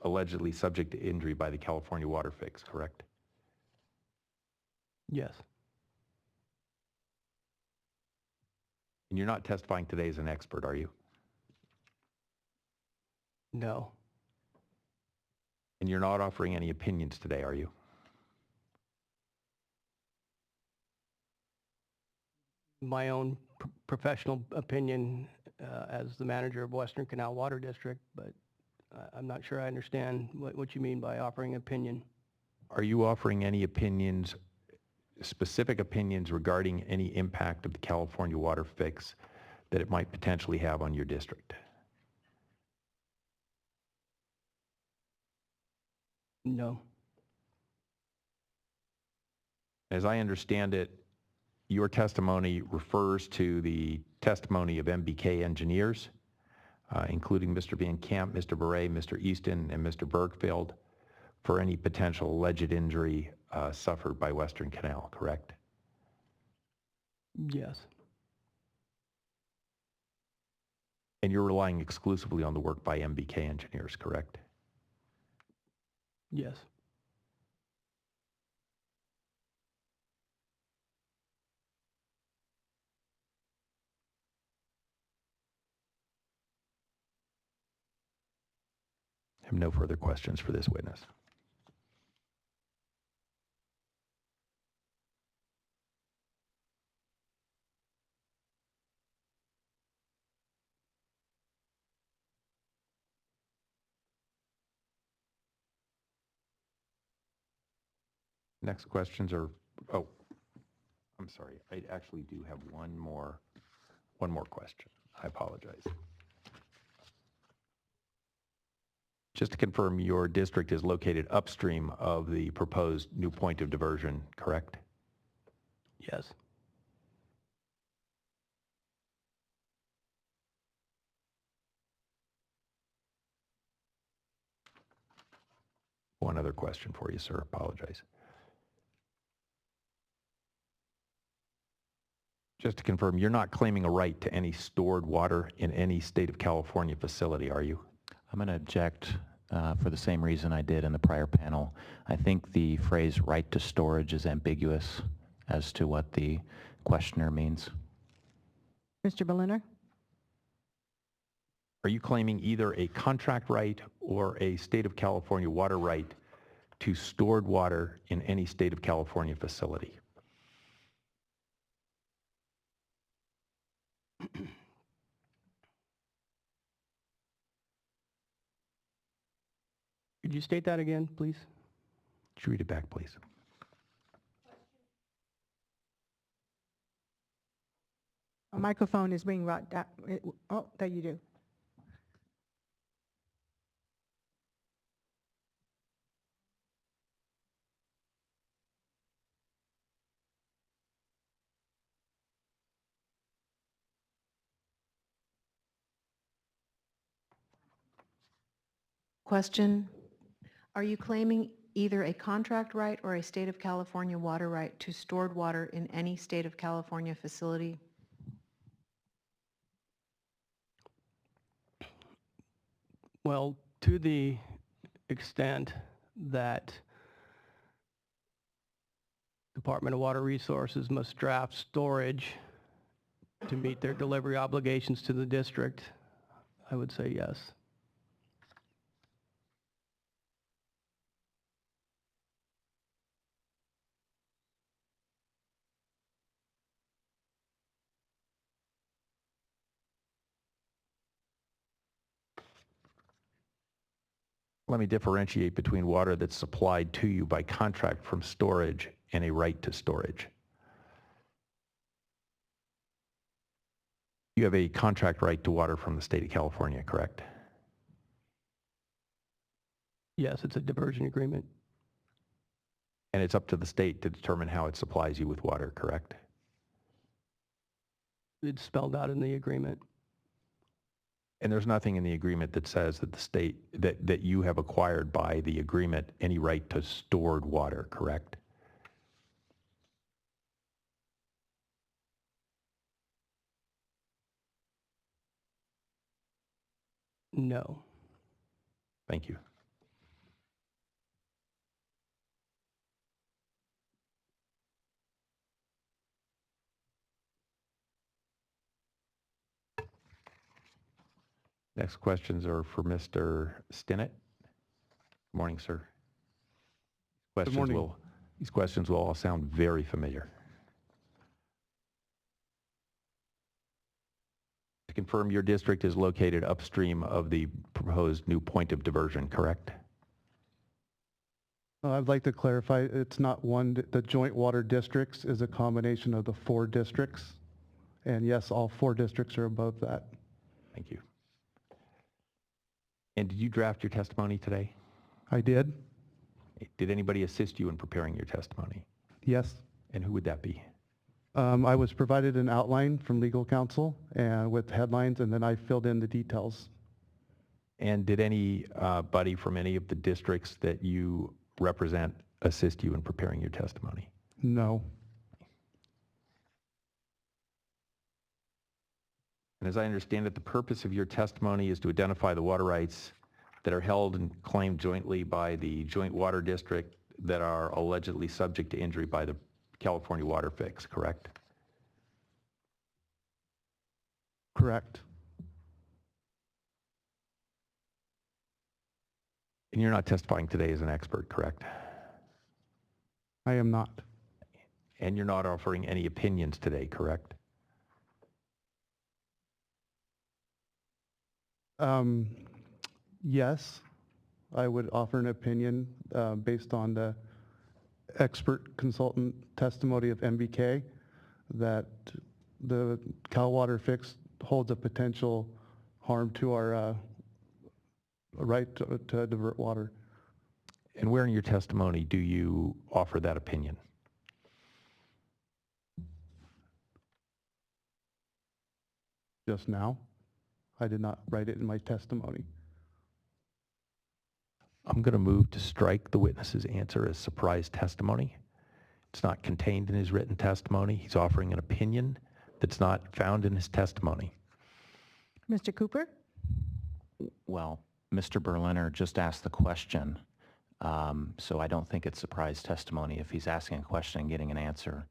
allegedly subject to injury by the California WaterFix, correct? Yes. And you're not testifying today as an expert, are you? No. And you're not offering any opinions today, are you? My own professional opinion as the manager of Western Canal Water District, but I'm not sure I understand what you mean by offering opinion. Are you offering any opinions, specific opinions regarding any impact of the California WaterFix that it might potentially have on your district? No. As I understand it, your testimony refers to the testimony of MBK engineers, including Mr. Van Camp, Mr. Beret, Mr. Easton, and Mr. Bergfield, for any potential alleged injury suffered by Western Canal, correct? Yes. And you're relying exclusively on the work by MBK engineers, correct? Yes. I have no further questions for this witness. Next questions are, oh, I'm sorry. I actually do have one more question. I apologize. Just to confirm, your district is located upstream of the proposed new point of diversion, correct? Yes. One other question for you, sir. Apologize. Just to confirm, you're not claiming a right to any stored water in any state of California facility, are you? I'm going to object for the same reason I did in the prior panel. I think the phrase right to storage is ambiguous as to what the questioner means. Mr. Berliner? Are you claiming either a contract right or a state of California water right to stored water in any state of California facility? Could you state that again, please? Could you read it back, please? A microphone is being brought down. Oh, there you do. Question, are you claiming either a contract right or a state of California water right to stored water in any state of California facility? Well, to the extent that Department of Water Resources must draft storage to meet their delivery obligations to the district, I would say yes. Let me differentiate between water that's supplied to you by contract from storage and a right to storage. You have a contract right to water from the state of California, correct? Yes, it's a diversion agreement. And it's up to the state to determine how it supplies you with water, correct? It's spelled out in the agreement. And there's nothing in the agreement that says that the state, that you have acquired by the agreement any right to stored water, correct? No. Thank you. Next questions are for Mr. Stinnett. Good morning, sir. Good morning. These questions will all sound very familiar. To confirm, your district is located upstream of the proposed new point of diversion, correct? I'd like to clarify, it's not one, the joint water districts is a combination of the 4 districts. And yes, all 4 districts are above that. Thank you. And did you draft your testimony today? I did? Did anybody assist you in preparing your testimony? Yes. And who would that be? I was provided an outline from legal counsel and with headlines, and then I filled in the details. And did anybody from any of the districts that you represent assist you in preparing your testimony? No. And as I understand it, the purpose of your testimony is to identify the water rights that are held and claimed jointly by the joint water district that are allegedly subject to injury by the California WaterFix, correct? Correct. And you're not testifying today as an expert, correct? I am not. And you're not offering any opinions today, correct? Yes, I would offer an opinion based on the expert consultant testimony of MBK that the Cal WaterFix holds a potential harm to our right to divert water. And where in your testimony do you offer that opinion? Just now. I did not write it in my testimony. I'm going to move to strike the witness's answer as surprise testimony. It's not contained in his written testimony. He's offering an opinion that's not found in his testimony. Mr. Cooper? Well, Mr. Berliner just asked the question, so I don't think it's surprise testimony if he's asking a question and getting an answer.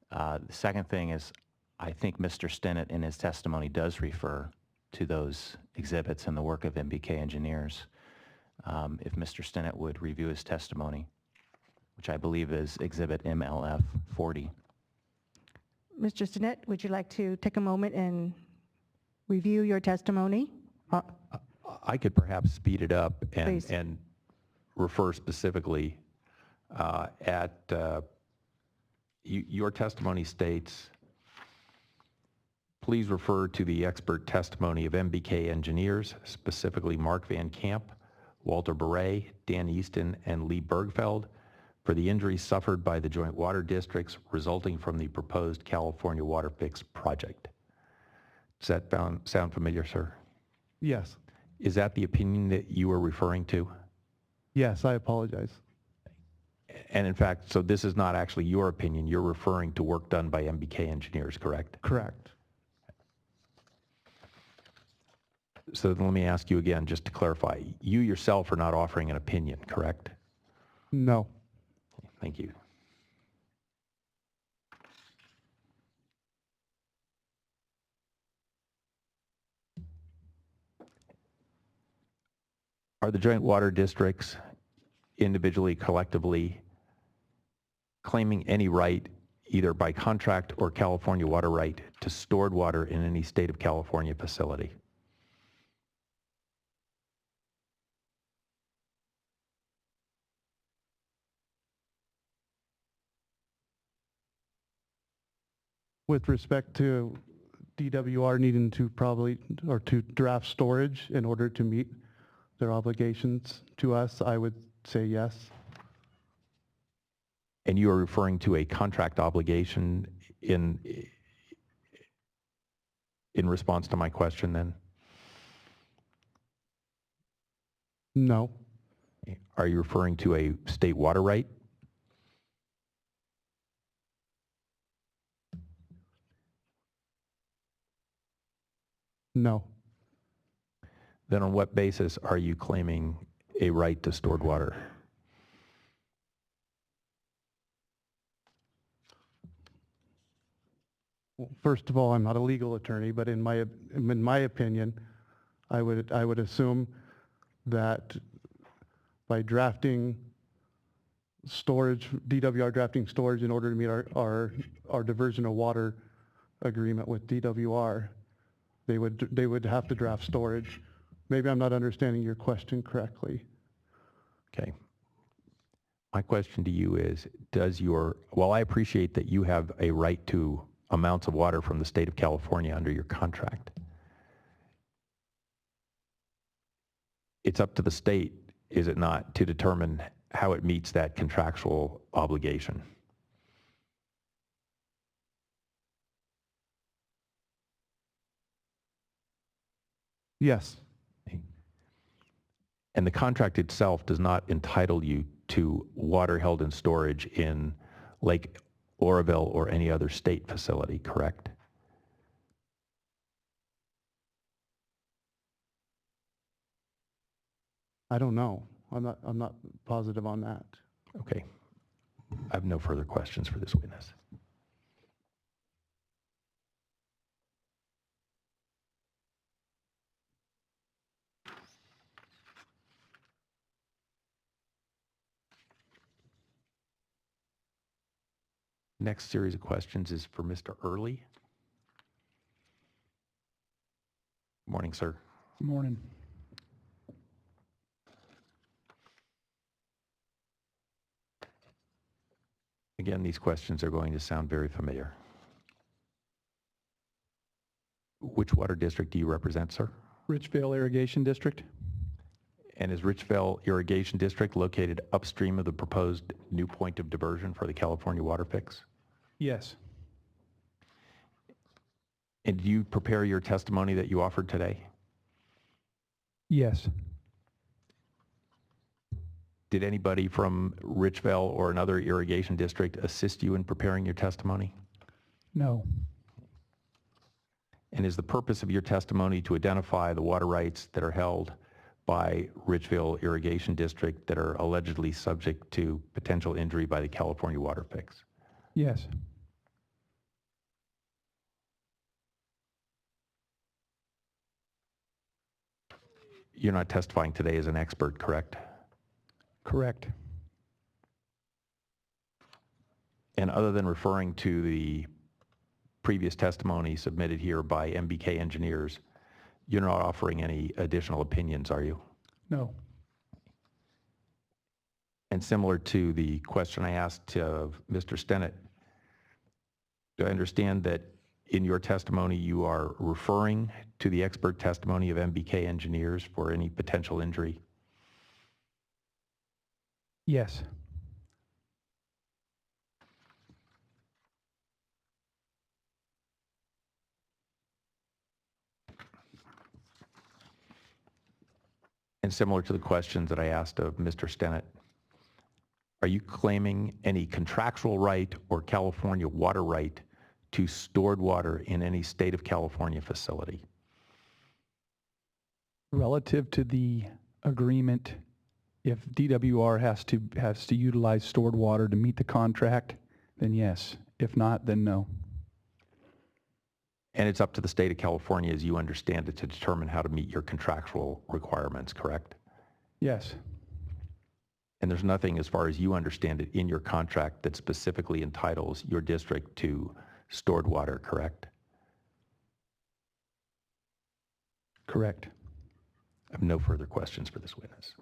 The second thing is, I think Mr. Stinnett in his testimony does refer to those exhibits and the work of MBK engineers. If Mr. Stinnett would review his testimony, which I believe is Exhibit MLF 40. Mr. Stinnett, would you like to take a moment and review your testimony? I could perhaps speed it up Please. and refer specifically your testimony states, please refer to the expert testimony of MBK engineers, specifically Mark Van Camp, Walter Beret, Dan Easton, and Lee Bergfeld, for the injuries suffered by the joint water districts resulting from the proposed California WaterFix project. Does that sound familiar, sir? Yes. Is that the opinion that you were referring to? Yes, I apologize. And in fact, so this is not actually your opinion. You're referring to work done by MBK engineers, correct? Correct. So then let me ask you again, just to clarify. You yourself are not offering an opinion, correct? No. Thank you. Are the joint water districts individually, collectively, claiming any right, either by contract or California water right, to stored water in any state of California facility? With respect to DWR needing to to draft storage in order to meet their obligations to us, I would say yes. And you are referring to a contract obligation in response to my question then? No. Are you referring to a state water right? No. Then on what basis are you claiming a right to stored water? Well, first of all, I'm not a legal attorney, but in my opinion, I would assume that by drafting storage, DWR drafting storage in order to meet our diversion of water agreement with DWR, they would have to draft storage. Maybe I'm not understanding your question correctly. Okay. My question to you is, well, I appreciate that you have a right to amounts of water from the state of California under your contract. It's up to the state, is it not, to determine how it meets that contractual obligation? Yes. And the contract itself does not entitle you to water held in storage in Lake Oroville or any other state facility, correct? I don't know. I'm not positive on that. Okay. I have no further questions for this witness. Next series of questions is for Mr. Early. Good morning, sir. Good morning. Again, these questions are going to sound very familiar. Which water district do you represent, sir? Richville Irrigation District? And is Richville Irrigation District located upstream of the proposed new point of diversion for the California WaterFix? Yes. And do you prepare your testimony that you offered today? Yes. Did anybody from Richville or another irrigation district assist you in preparing your testimony? No. And is the purpose of your testimony to identify the water rights that are held by Richville Irrigation District that are allegedly subject to potential injury by the California WaterFix? Yes. You're not testifying today as an expert, correct? Correct. And other than referring to the previous testimony submitted here by MBK engineers, you're not offering any additional opinions, are you? No. And similar to the question I asked of Mr. Stennett, do I understand that in your testimony you are referring to the expert testimony of MBK engineers for any potential injury? Yes. And similar to the questions that I asked of Mr. Stennett, are you claiming any contractual right or California water right to stored water in any state of California facility? Relative to the agreement, if DWR has to utilize stored water to meet the contract, then yes. If not, then no. And it's up to the state of California, as you understand it, to determine how to meet your contractual requirements, correct? Yes. And there's nothing, as far as you understand it, in your contract that specifically entitles your district to stored water, correct? Correct. I have no further questions for this witness.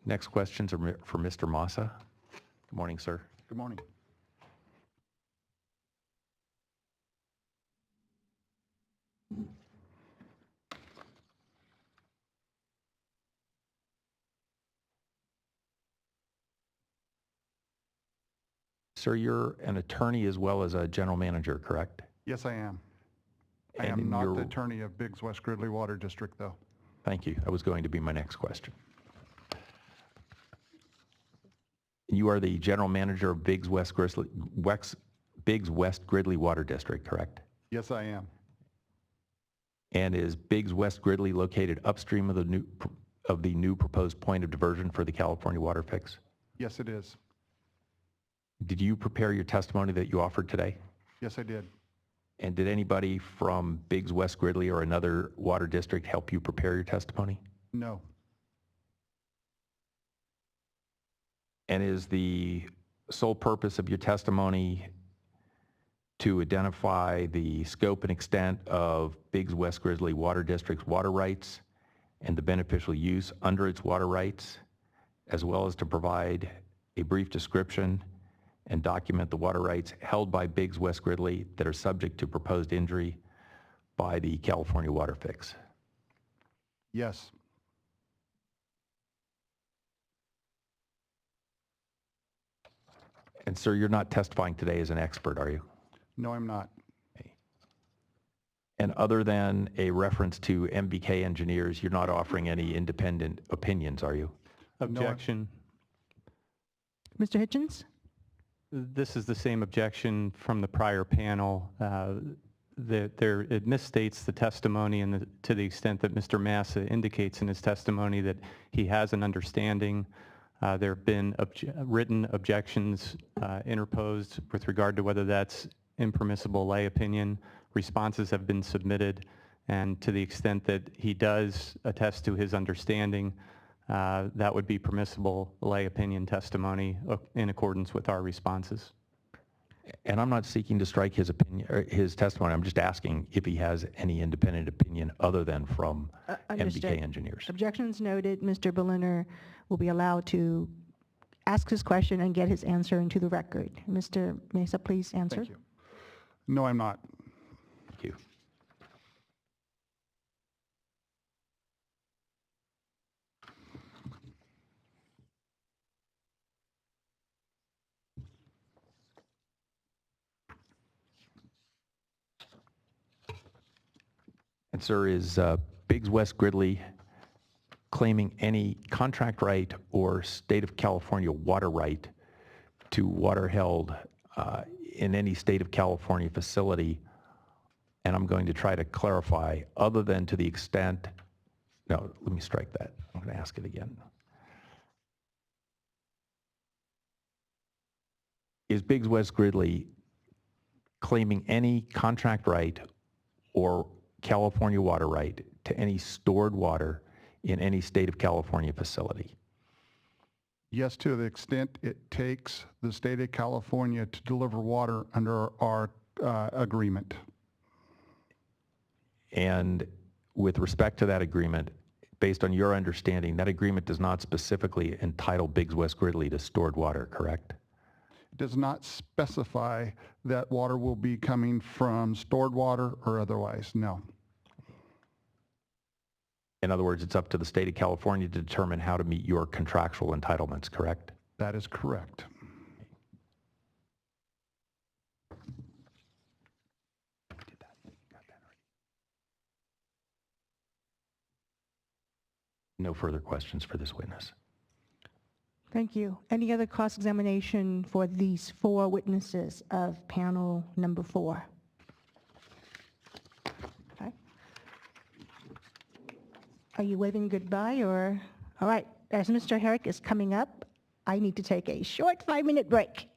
Next questions are for Mr. Massa. Good morning, sir. Good morning. Sir, you're an attorney as well as a general manager, correct? Yes, I am. I And am in not your- the attorney of Biggs West Gridley Water District, though. Thank you. That was going to be my next question. You are the general manager of Biggs West Gridley Water District, correct? Yes, I am. And is Biggs West Gridley located upstream of the new proposed point of diversion for the California WaterFix? Yes, it is. Did you prepare your testimony that you offered today? Yes, I did. And did anybody from Biggs West Gridley or another water district help you prepare your testimony? No. And is the sole purpose of your testimony to identify the scope and extent of Biggs West Gridley Water District's water rights and the beneficial use under its water rights, as well as to provide a brief description and document the water rights held by Biggs West Gridley that are subject to proposed injury by the California WaterFix? Yes. And sir, you're not testifying today as an expert, are you? No, I'm not. And other than a reference to MBK engineers, you're not offering any independent opinions, are you? Objection. Mr. Hitchens? This is the same objection from the prior panel. It misstates the testimony and to the extent that Mr. Massa indicates in his testimony that he has an understanding. There have been written objections interposed with regard to whether that's impermissible lay opinion. Responses have been submitted, and to the extent that he does attest to his understanding, that would be permissible lay opinion testimony in accordance with our responses. And I'm not seeking to strike his opinion or his testimony. I'm just asking if he has any independent opinion other than from MBK engineers. Objections noted. Mr. Berliner will be allowed to ask his question and get his answer into the record. Mr. Mesa, please answer. Thank you. No, I'm not. Thank you. And sir, is Biggs West Gridley claiming any contract right or state of California water right to water held in any state of California facility? And I'm going to try to clarify, other than to the extent, no, let me strike that. I'm going to ask it again. Is Biggs West Gridley claiming any contract right or California water right to any stored water in any state of California facility? Yes, to the extent it takes the state of California to deliver water under our agreement. And with respect to that agreement, based on your understanding, that agreement does not specifically entitle Biggs West Gridley to stored water, correct? It does not specify that water will be coming from stored water or otherwise, no. In other words, it's up to the state of California to determine how to meet your contractual entitlements, correct? That is correct. No further questions for this witness. Thank you. Any other cross-examination for these 4 witnesses of panel number 4? Okay. Are you waving goodbye or? All right, as Mr. Herrick is coming up, I need to take a short 5-minute break.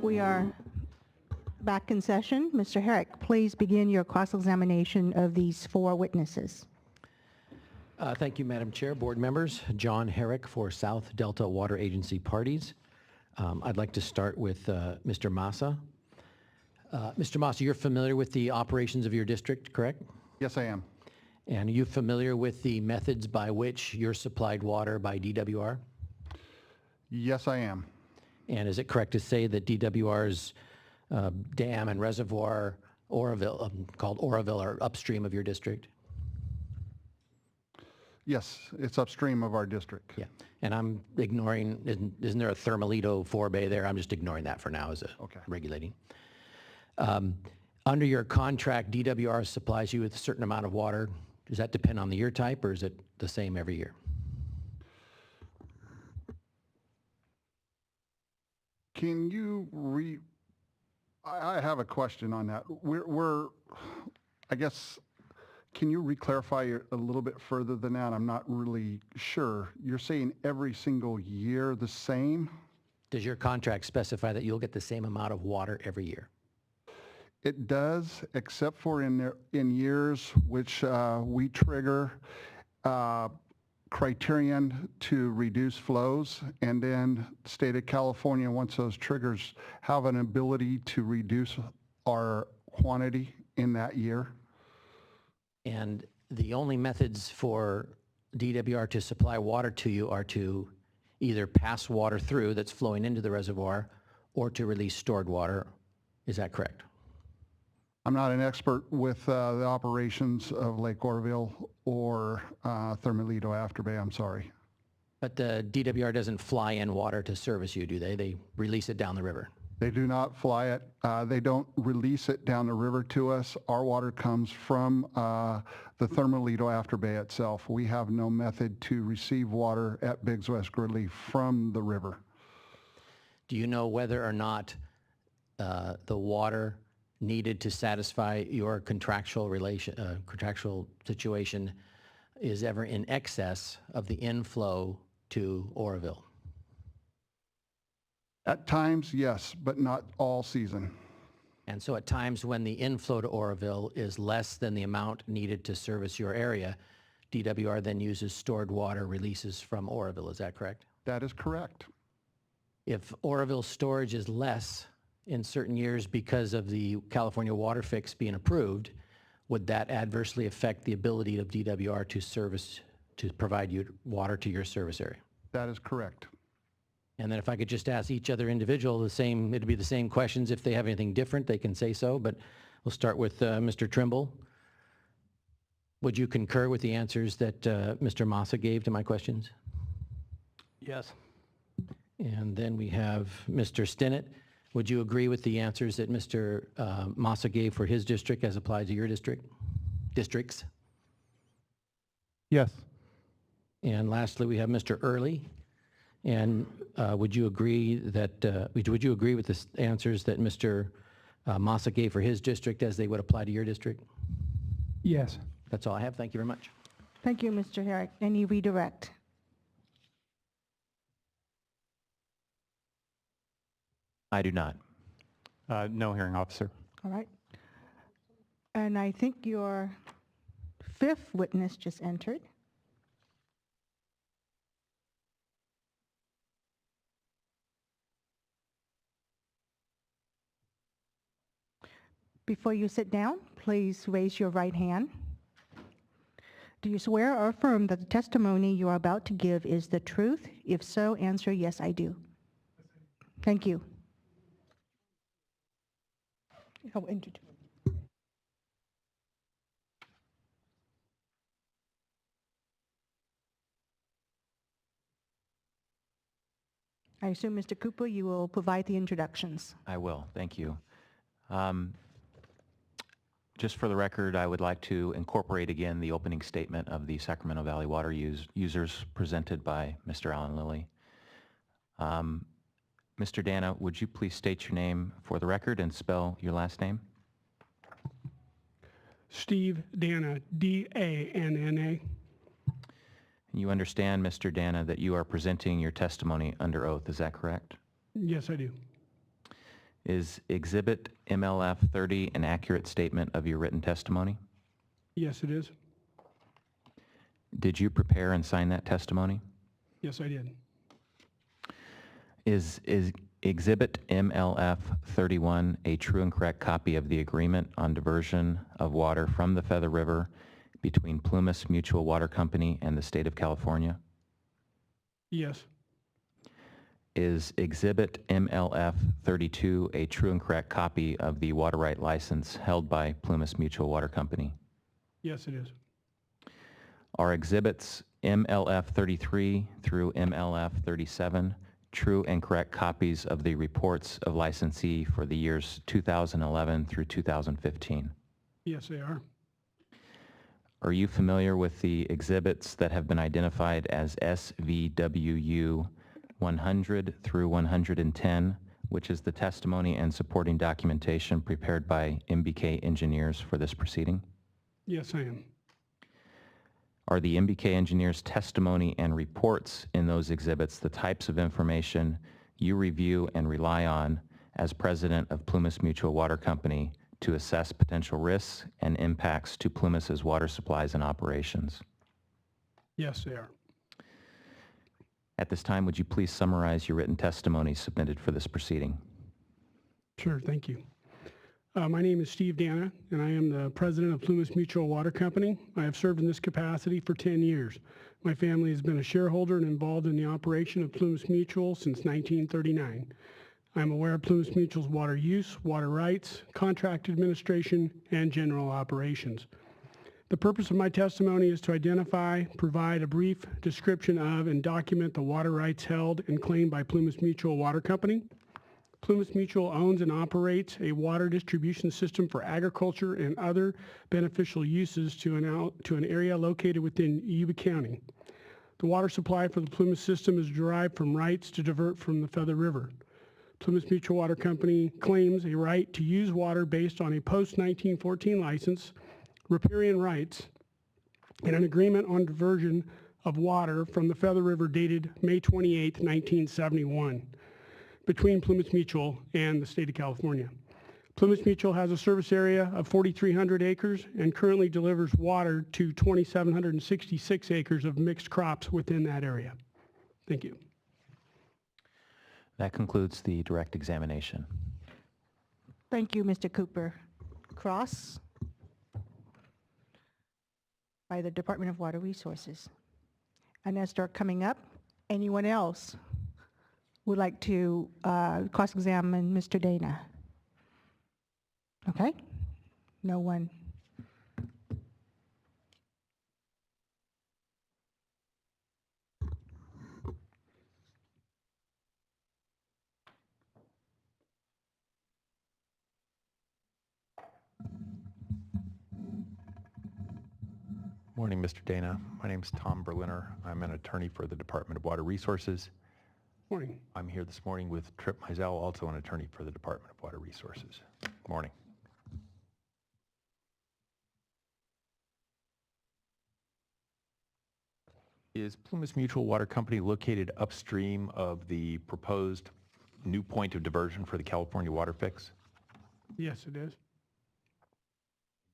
We are back in session. Mr. Herrick, please begin your cross-examination of these 4 witnesses. Thank you, Madam Chair, board members. John Herrick for South Delta Water Agency parties. I'd like to start with Mr. Massa. Mr. Massa, you're familiar with the operations of your district, correct? Yes, I am. And are you familiar with the methods by which you're supplied water by DWR? Yes, I am. And is it correct to say that DWR's dam and reservoir, Oroville, called Oroville, are upstream of your district? Yes, it's upstream of our district. Yeah, and I'm ignoring, isn't there a Thermalito forebay there? I'm just ignoring that for now as a regulating. Under your contract, DWR supplies you with a certain amount of water. Does that depend on the year type, or is it the same every year? Can you I have a question on that. I guess, can you re-clarify a little bit further than that? I'm not really sure. You're saying every single year the same? Does your contract specify that you'll get the same amount of water every year? It does, except for in years which we trigger criterion to reduce flows, and then the state of California, once those triggers, have an ability to reduce our quantity in that year. And the only methods for DWR to supply water to you are to either pass water through that's flowing into the reservoir or to release stored water. Is that correct? I'm not an expert with the operations of Lake Oroville or Thermalito Afterbay, I'm sorry. But the DWR doesn't fly in water to service you, do they? They release it down the river. They do not fly it. They don't release it down the river to us. Our water comes from the Thermalito Afterbay itself. We have no method to receive water at Biggs West Gridley from the river. Do you know whether or not the water needed to satisfy your contractual situation is ever in excess of the inflow to Oroville? At times, yes, but not all season. And so at times when the inflow to Oroville is less than the amount needed to service your area, DWR then uses stored water releases from Oroville. Is that correct? That is correct. If Oroville storage is less in certain years because of the California WaterFix being approved, would that adversely affect the ability of DWR to provide you water to your service area? That is correct. And then if I could just ask each other individual it'd be the same questions. If they have anything different, they can say so, but we'll start with Mr. Trimble. Would you concur with the answers that Mr. Massa gave to my questions? Yes. And then we have Mr. Stinnett. Would you agree with the answers that Mr. Massa gave for his district as applied to your districts? Yes. And lastly, we have Mr. Early. And would you agree with the answers that Mr. Massa gave for his district as they would apply to your district? Yes. That's all I have. Thank you very much. Thank you, Mr. Herrick. Any redirect? I do not. No, hearing officer. All right. And I think your 5th witness just entered. Before you sit down, please raise your right hand. Do you swear or affirm that the testimony you are about to give is the truth? If so, answer yes, I do. Thank you. Oh, introduce. I assume, Mr. Cooper, you will provide the introductions. I will. Thank you. Just for the record, I would like to incorporate again the opening statement of the Sacramento Valley Water users presented by Mr. Alan Lilly. Mr. Dana, would you please state your name for the record and spell your last name? Steve Dana, D-A-N-N-A. You understand, Mr. Dana, that you are presenting your testimony under oath, is that correct? Yes, I do. Is Exhibit MLF 30 an accurate statement of your written testimony? Yes, it is. Did you prepare and sign that testimony? Yes, I did. Is Exhibit MLF 31 a true and correct copy of the agreement on diversion of water from the Feather River between Plumas Mutual Water Company and the State of California? Yes. Is Exhibit MLF 32 a true and correct copy of the water right license held by Plumas Mutual Water Company? Yes, it is. Are Exhibits MLF 33 through MLF 37 true and correct copies of the reports of licensee for the years 2011 through 2015? Yes, they are. Are you familiar with the exhibits that have been identified as SVWU 100 through 110, which is the testimony and supporting documentation prepared by MBK engineers for this proceeding? Yes, I am. Are the MBK engineers' testimony and reports in those exhibits the types of information you review and rely on as president of Plumas Mutual Water Company to assess potential risks and impacts to Plumas's water supplies and operations? Yes, they are. At this time, would you please summarize your written testimony submitted for this proceeding? Sure, thank you. My name is Steve Dana, and I am the president of Plumas Mutual Water Company. I have served in this capacity for 10 years. My family has been a shareholder and involved in the operation of Plumas Mutual since 1939. I am aware of Plumas Mutual's water use, water rights, contract administration, and general operations. The purpose of my testimony is to identify, provide a brief description of, and document the water rights held and claimed by Plumas Mutual Water Company. Plumas Mutual owns and operates a water distribution system for agriculture and other beneficial uses to an area located within Yuba County. The water supply for the Plumas system is derived from rights to divert from the Feather River. Plumas Mutual Water Company claims a right to use water based on a post-1914 license, riparian rights, and an agreement on diversion of water from the Feather River dated May 28, 1971. Between Plumas Mutual and the state of California. Plumas Mutual has a service area of 4,300 acres and currently delivers water to 2,766 acres of mixed crops within that area. Thank you. That concludes the direct examination. Thank you, Mr. Cooper. Cross by the Department of Water Resources. And as they're coming up, anyone else would like to cross-examine Mr. Dana? Okay, no one. Morning, Mr. Dana. My name is Tom Berliner. I'm an attorney for the Department of Water Resources. Morning. I'm here this morning with Trip Mizell, also an attorney for the Department of Water Resources. Morning. Is Plumas Mutual Water Company located upstream of the proposed new point of diversion for the California WaterFix? Yes, it is.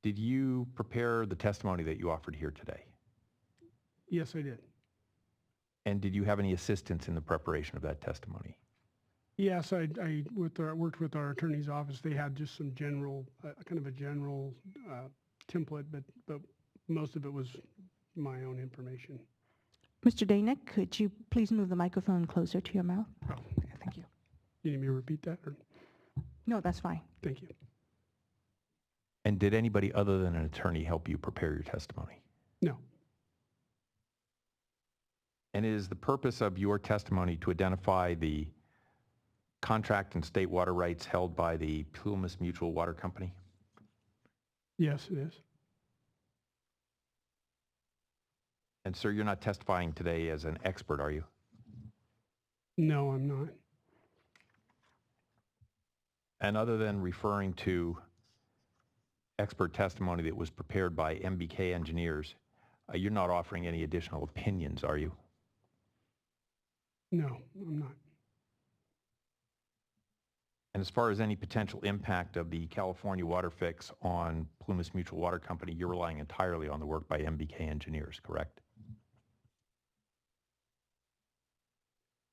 Did you prepare the testimony that you offered here today? Yes, I did. And did you have any assistance in the preparation of that testimony? Yes, I worked with our attorney's office. They had just some general, kind of a general template, but most of it was my own information. Mr. Dana, could you please move the microphone closer to your mouth? Oh, Okay, thank you. you need me to repeat that? Or? No, that's fine. Thank you. And did anybody other than an attorney help you prepare your testimony? No. And is the purpose of your testimony to identify the contract and state water rights held by the Plumas Mutual Water Company? Yes, it is. And sir, you're not testifying today as an expert, are you? No, I'm not. And other than referring to expert testimony that was prepared by MBK engineers, you're not offering any additional opinions, are you? No, I'm not. And as far as any potential impact of the California WaterFix on Plumas Mutual Water Company, you're relying entirely on the work by MBK engineers, correct?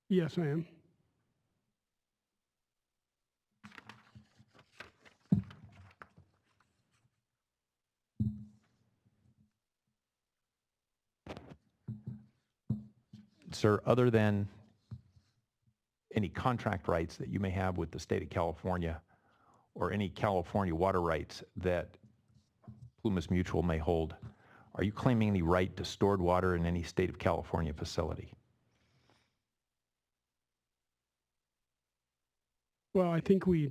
Yes, I am. Sir, other than any contract rights that you may have with the state of California or any California water rights that Plumas Mutual may hold, are you claiming the right to stored water in any state of California facility? Well, I think we,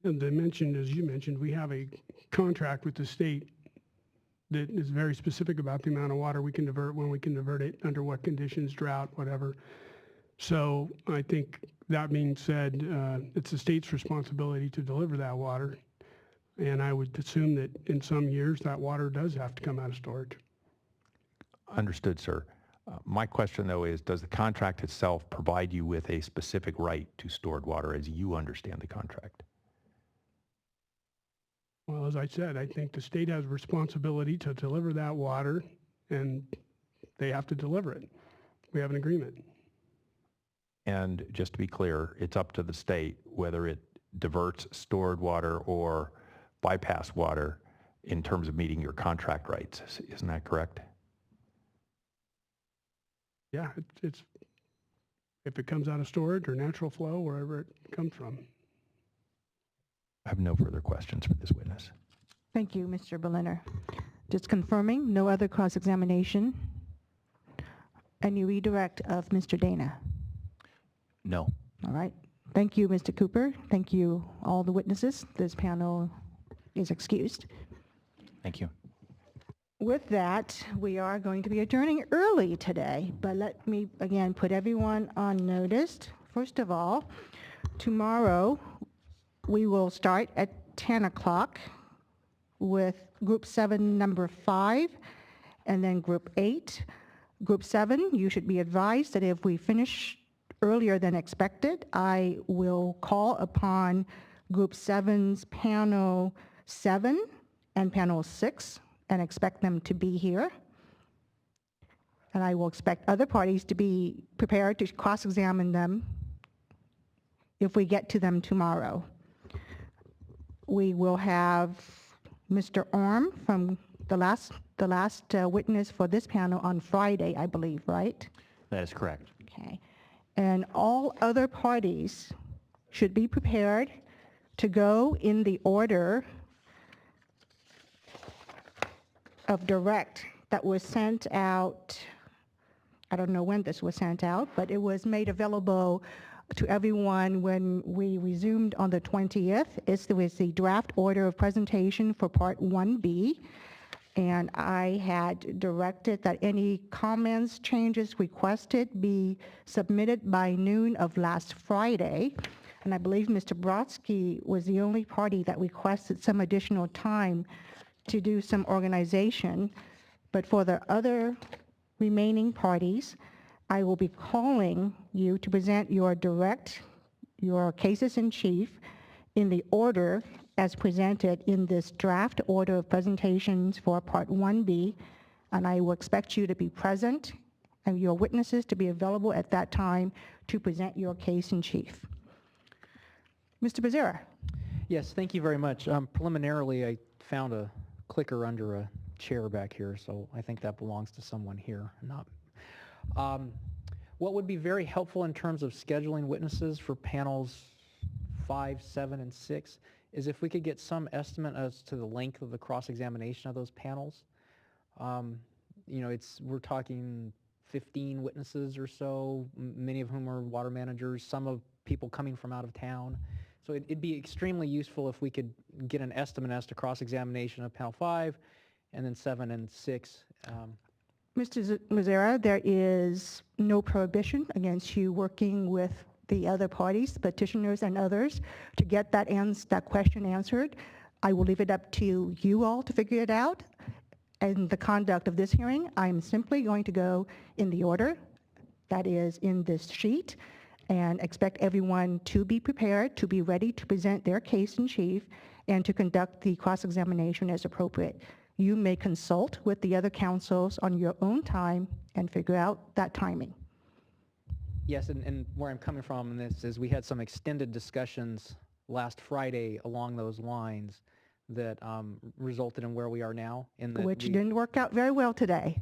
as I mentioned, as you mentioned, we have a contract with the state that is very specific about the amount of water we can divert, when we can divert it, under what conditions, drought, whatever. So I think that being said, it's the state's responsibility to deliver that water. And I would assume that in some years that water does have to come out of storage. Understood, sir. My question, though, is does the contract itself provide you with a specific right to stored water as you understand the contract? Well, as I said, I think the state has a responsibility to deliver that water, and they have to deliver it. We have an agreement. And just to be clear, it's up to the state whether it diverts stored water or bypass water in terms of meeting your contract rights. Isn't that correct? Yeah, it's if it comes out of storage or natural flow, wherever it comes from. I have no further questions for this witness. Thank you, Mr. Berliner. Just confirming, no other cross-examination. Any redirect of Mr. Dana? No. All right. Thank you, Mr. Cooper. Thank you, all the witnesses. This panel is excused. Thank you. With that, we are going to be adjourning early today, but let me again put everyone on notice. First of all, tomorrow we will start at 10 o'clock with Group 7, Number 5, and then Group 8. Group 7, you should be advised that if we finish earlier than expected, I will call upon Group 7's Panel 7 and Panel 6 and expect them to be here. And I will expect other parties to be prepared to cross-examine them if we get to them tomorrow. We will have Mr. Orm from the last witness for this panel on Friday, I believe, right? That is correct. Okay. And all other parties should be prepared to go in the order of direct that was sent out. I don't know when this was sent out, but it was made available to everyone when we resumed on the 20th. It was the draft order of presentation for Part 1B, and I had directed that any comments, changes requested be submitted by noon of last Friday. And I believe Mr. Brodsky was the only party that requested some additional time to do some organization. But for the other remaining parties, I will be calling you to present your cases in chief in the order as presented in this draft order of presentations for Part 1B, and I will expect you to be present and your witnesses to be available at that time to present your case in chief. Mr. Becerra. Yes, thank you very much. Preliminarily, I found a clicker under a chair back here, so I think that belongs to someone here, not. What would be very helpful in terms of scheduling witnesses for panels 5, 7, and 6 is if we could get some estimate as to the length of the cross-examination of those panels. We're talking 15 witnesses or so, many of whom are water managers, some of people coming from out of town. So it'd be extremely useful if we could get an estimate as to cross-examination of panel 5 and then 7 and 6. Mr. Becerra, there is no prohibition against you working with the other parties, petitioners and others, to get that question answered. I will leave it up to you all to figure it out. In the conduct of this hearing, I'm simply going to go in the order that is in this sheet, and expect everyone to be prepared, to be ready to present their case in chief, and to conduct the cross-examination as appropriate. You may consult with the other councils on your own time and figure out that timing. Yes, and where I'm coming from in this is we had some extended discussions last Friday along those lines that resulted in where we are now. In that Which didn't work out very well today.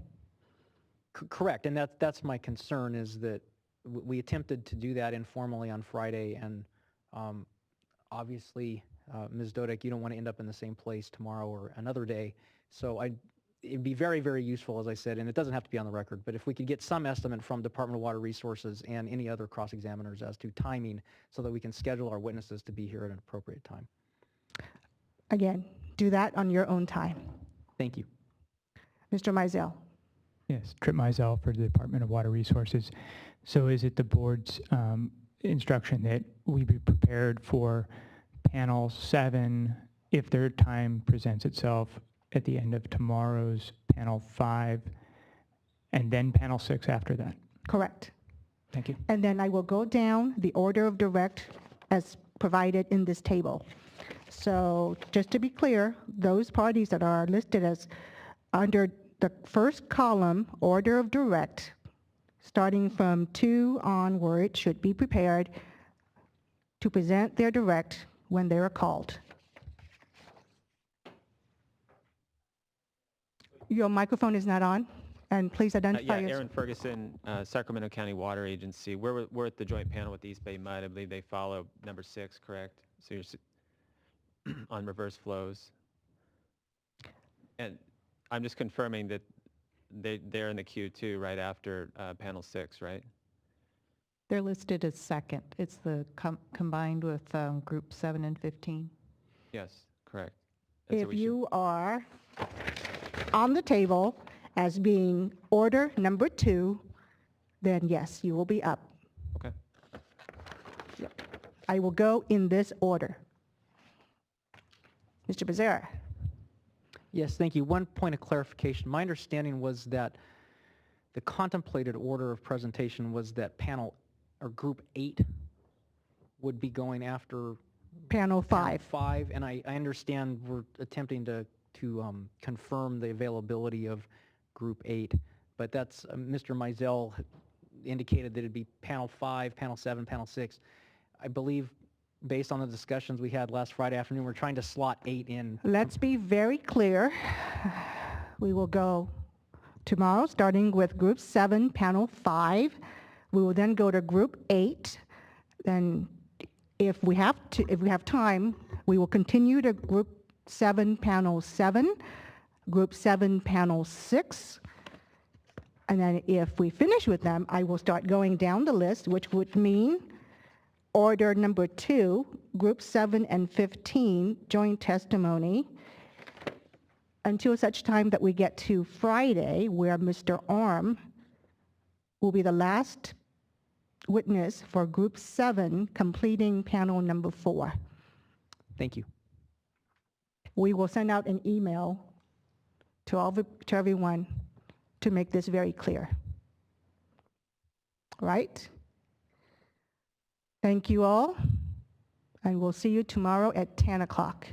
Correct, and that's my concern is that we attempted to do that informally on Friday, and obviously, Ms. Dodek, you don't want to end up in the same place tomorrow or another day. So it'd be very, very useful, as I said, and it doesn't have to be on the record, but if we could get some estimate from Department of Water Resources and any other cross-examiners as to timing so that we can schedule our witnesses to be here at an appropriate time. Again, do that on your own time. Thank you. Mr. Mizell. Yes, Trip Mizell for the Department of Water Resources. So is it the board's instruction that we be prepared for panel 7 if their time presents itself at the end of tomorrow's panel 5, and then panel 6 after that? Correct. Thank you. And then I will go down the order of direct as provided in this table. So just to be clear, those parties that are listed as under the first column, order of direct, starting from 2 onward, should be prepared to present their direct when they are called. Your microphone is not on, and please identify yourself. Aaron Ferguson, Sacramento County Water Agency. We're at the joint panel with East Bay Mud. I believe they follow number 6, correct? So you're on reverse flows. And I'm just confirming that they're in the queue too, right after panel 6, right? They're listed as second. It's the combined with group 7 and 15. Yes, correct. And so If you are on the table as being order number 2, then yes, you will be up. Okay. Yep. I will go in this order. Mr. Becerra. Yes, thank you. One point of clarification. My understanding was that the contemplated order of presentation was that panel or group 8 would be going after panel 5. 5, and I understand we're attempting to confirm the availability of group 8, but that's Mr. Mizell indicated that it'd be panel 5, panel 7, panel 6. I believe based on the discussions we had last Friday afternoon, we're trying to slot 8 in. Let's be very clear. We will go tomorrow starting with group 7, panel 5. We will then go to group 8. Then if we have time, we will continue to group 7, panel 7, group 7, panel 6. And then if we finish with them, I will start going down the list, which would mean order number 2, group 7 and 15, joint testimony, until such time that we get to Friday, where Mr. Arm will be the last witness for group 7, completing panel number 4. Thank you. We will send out an email to everyone to make this very clear. Right? Thank you all, and we'll see you tomorrow at 10 o'clock.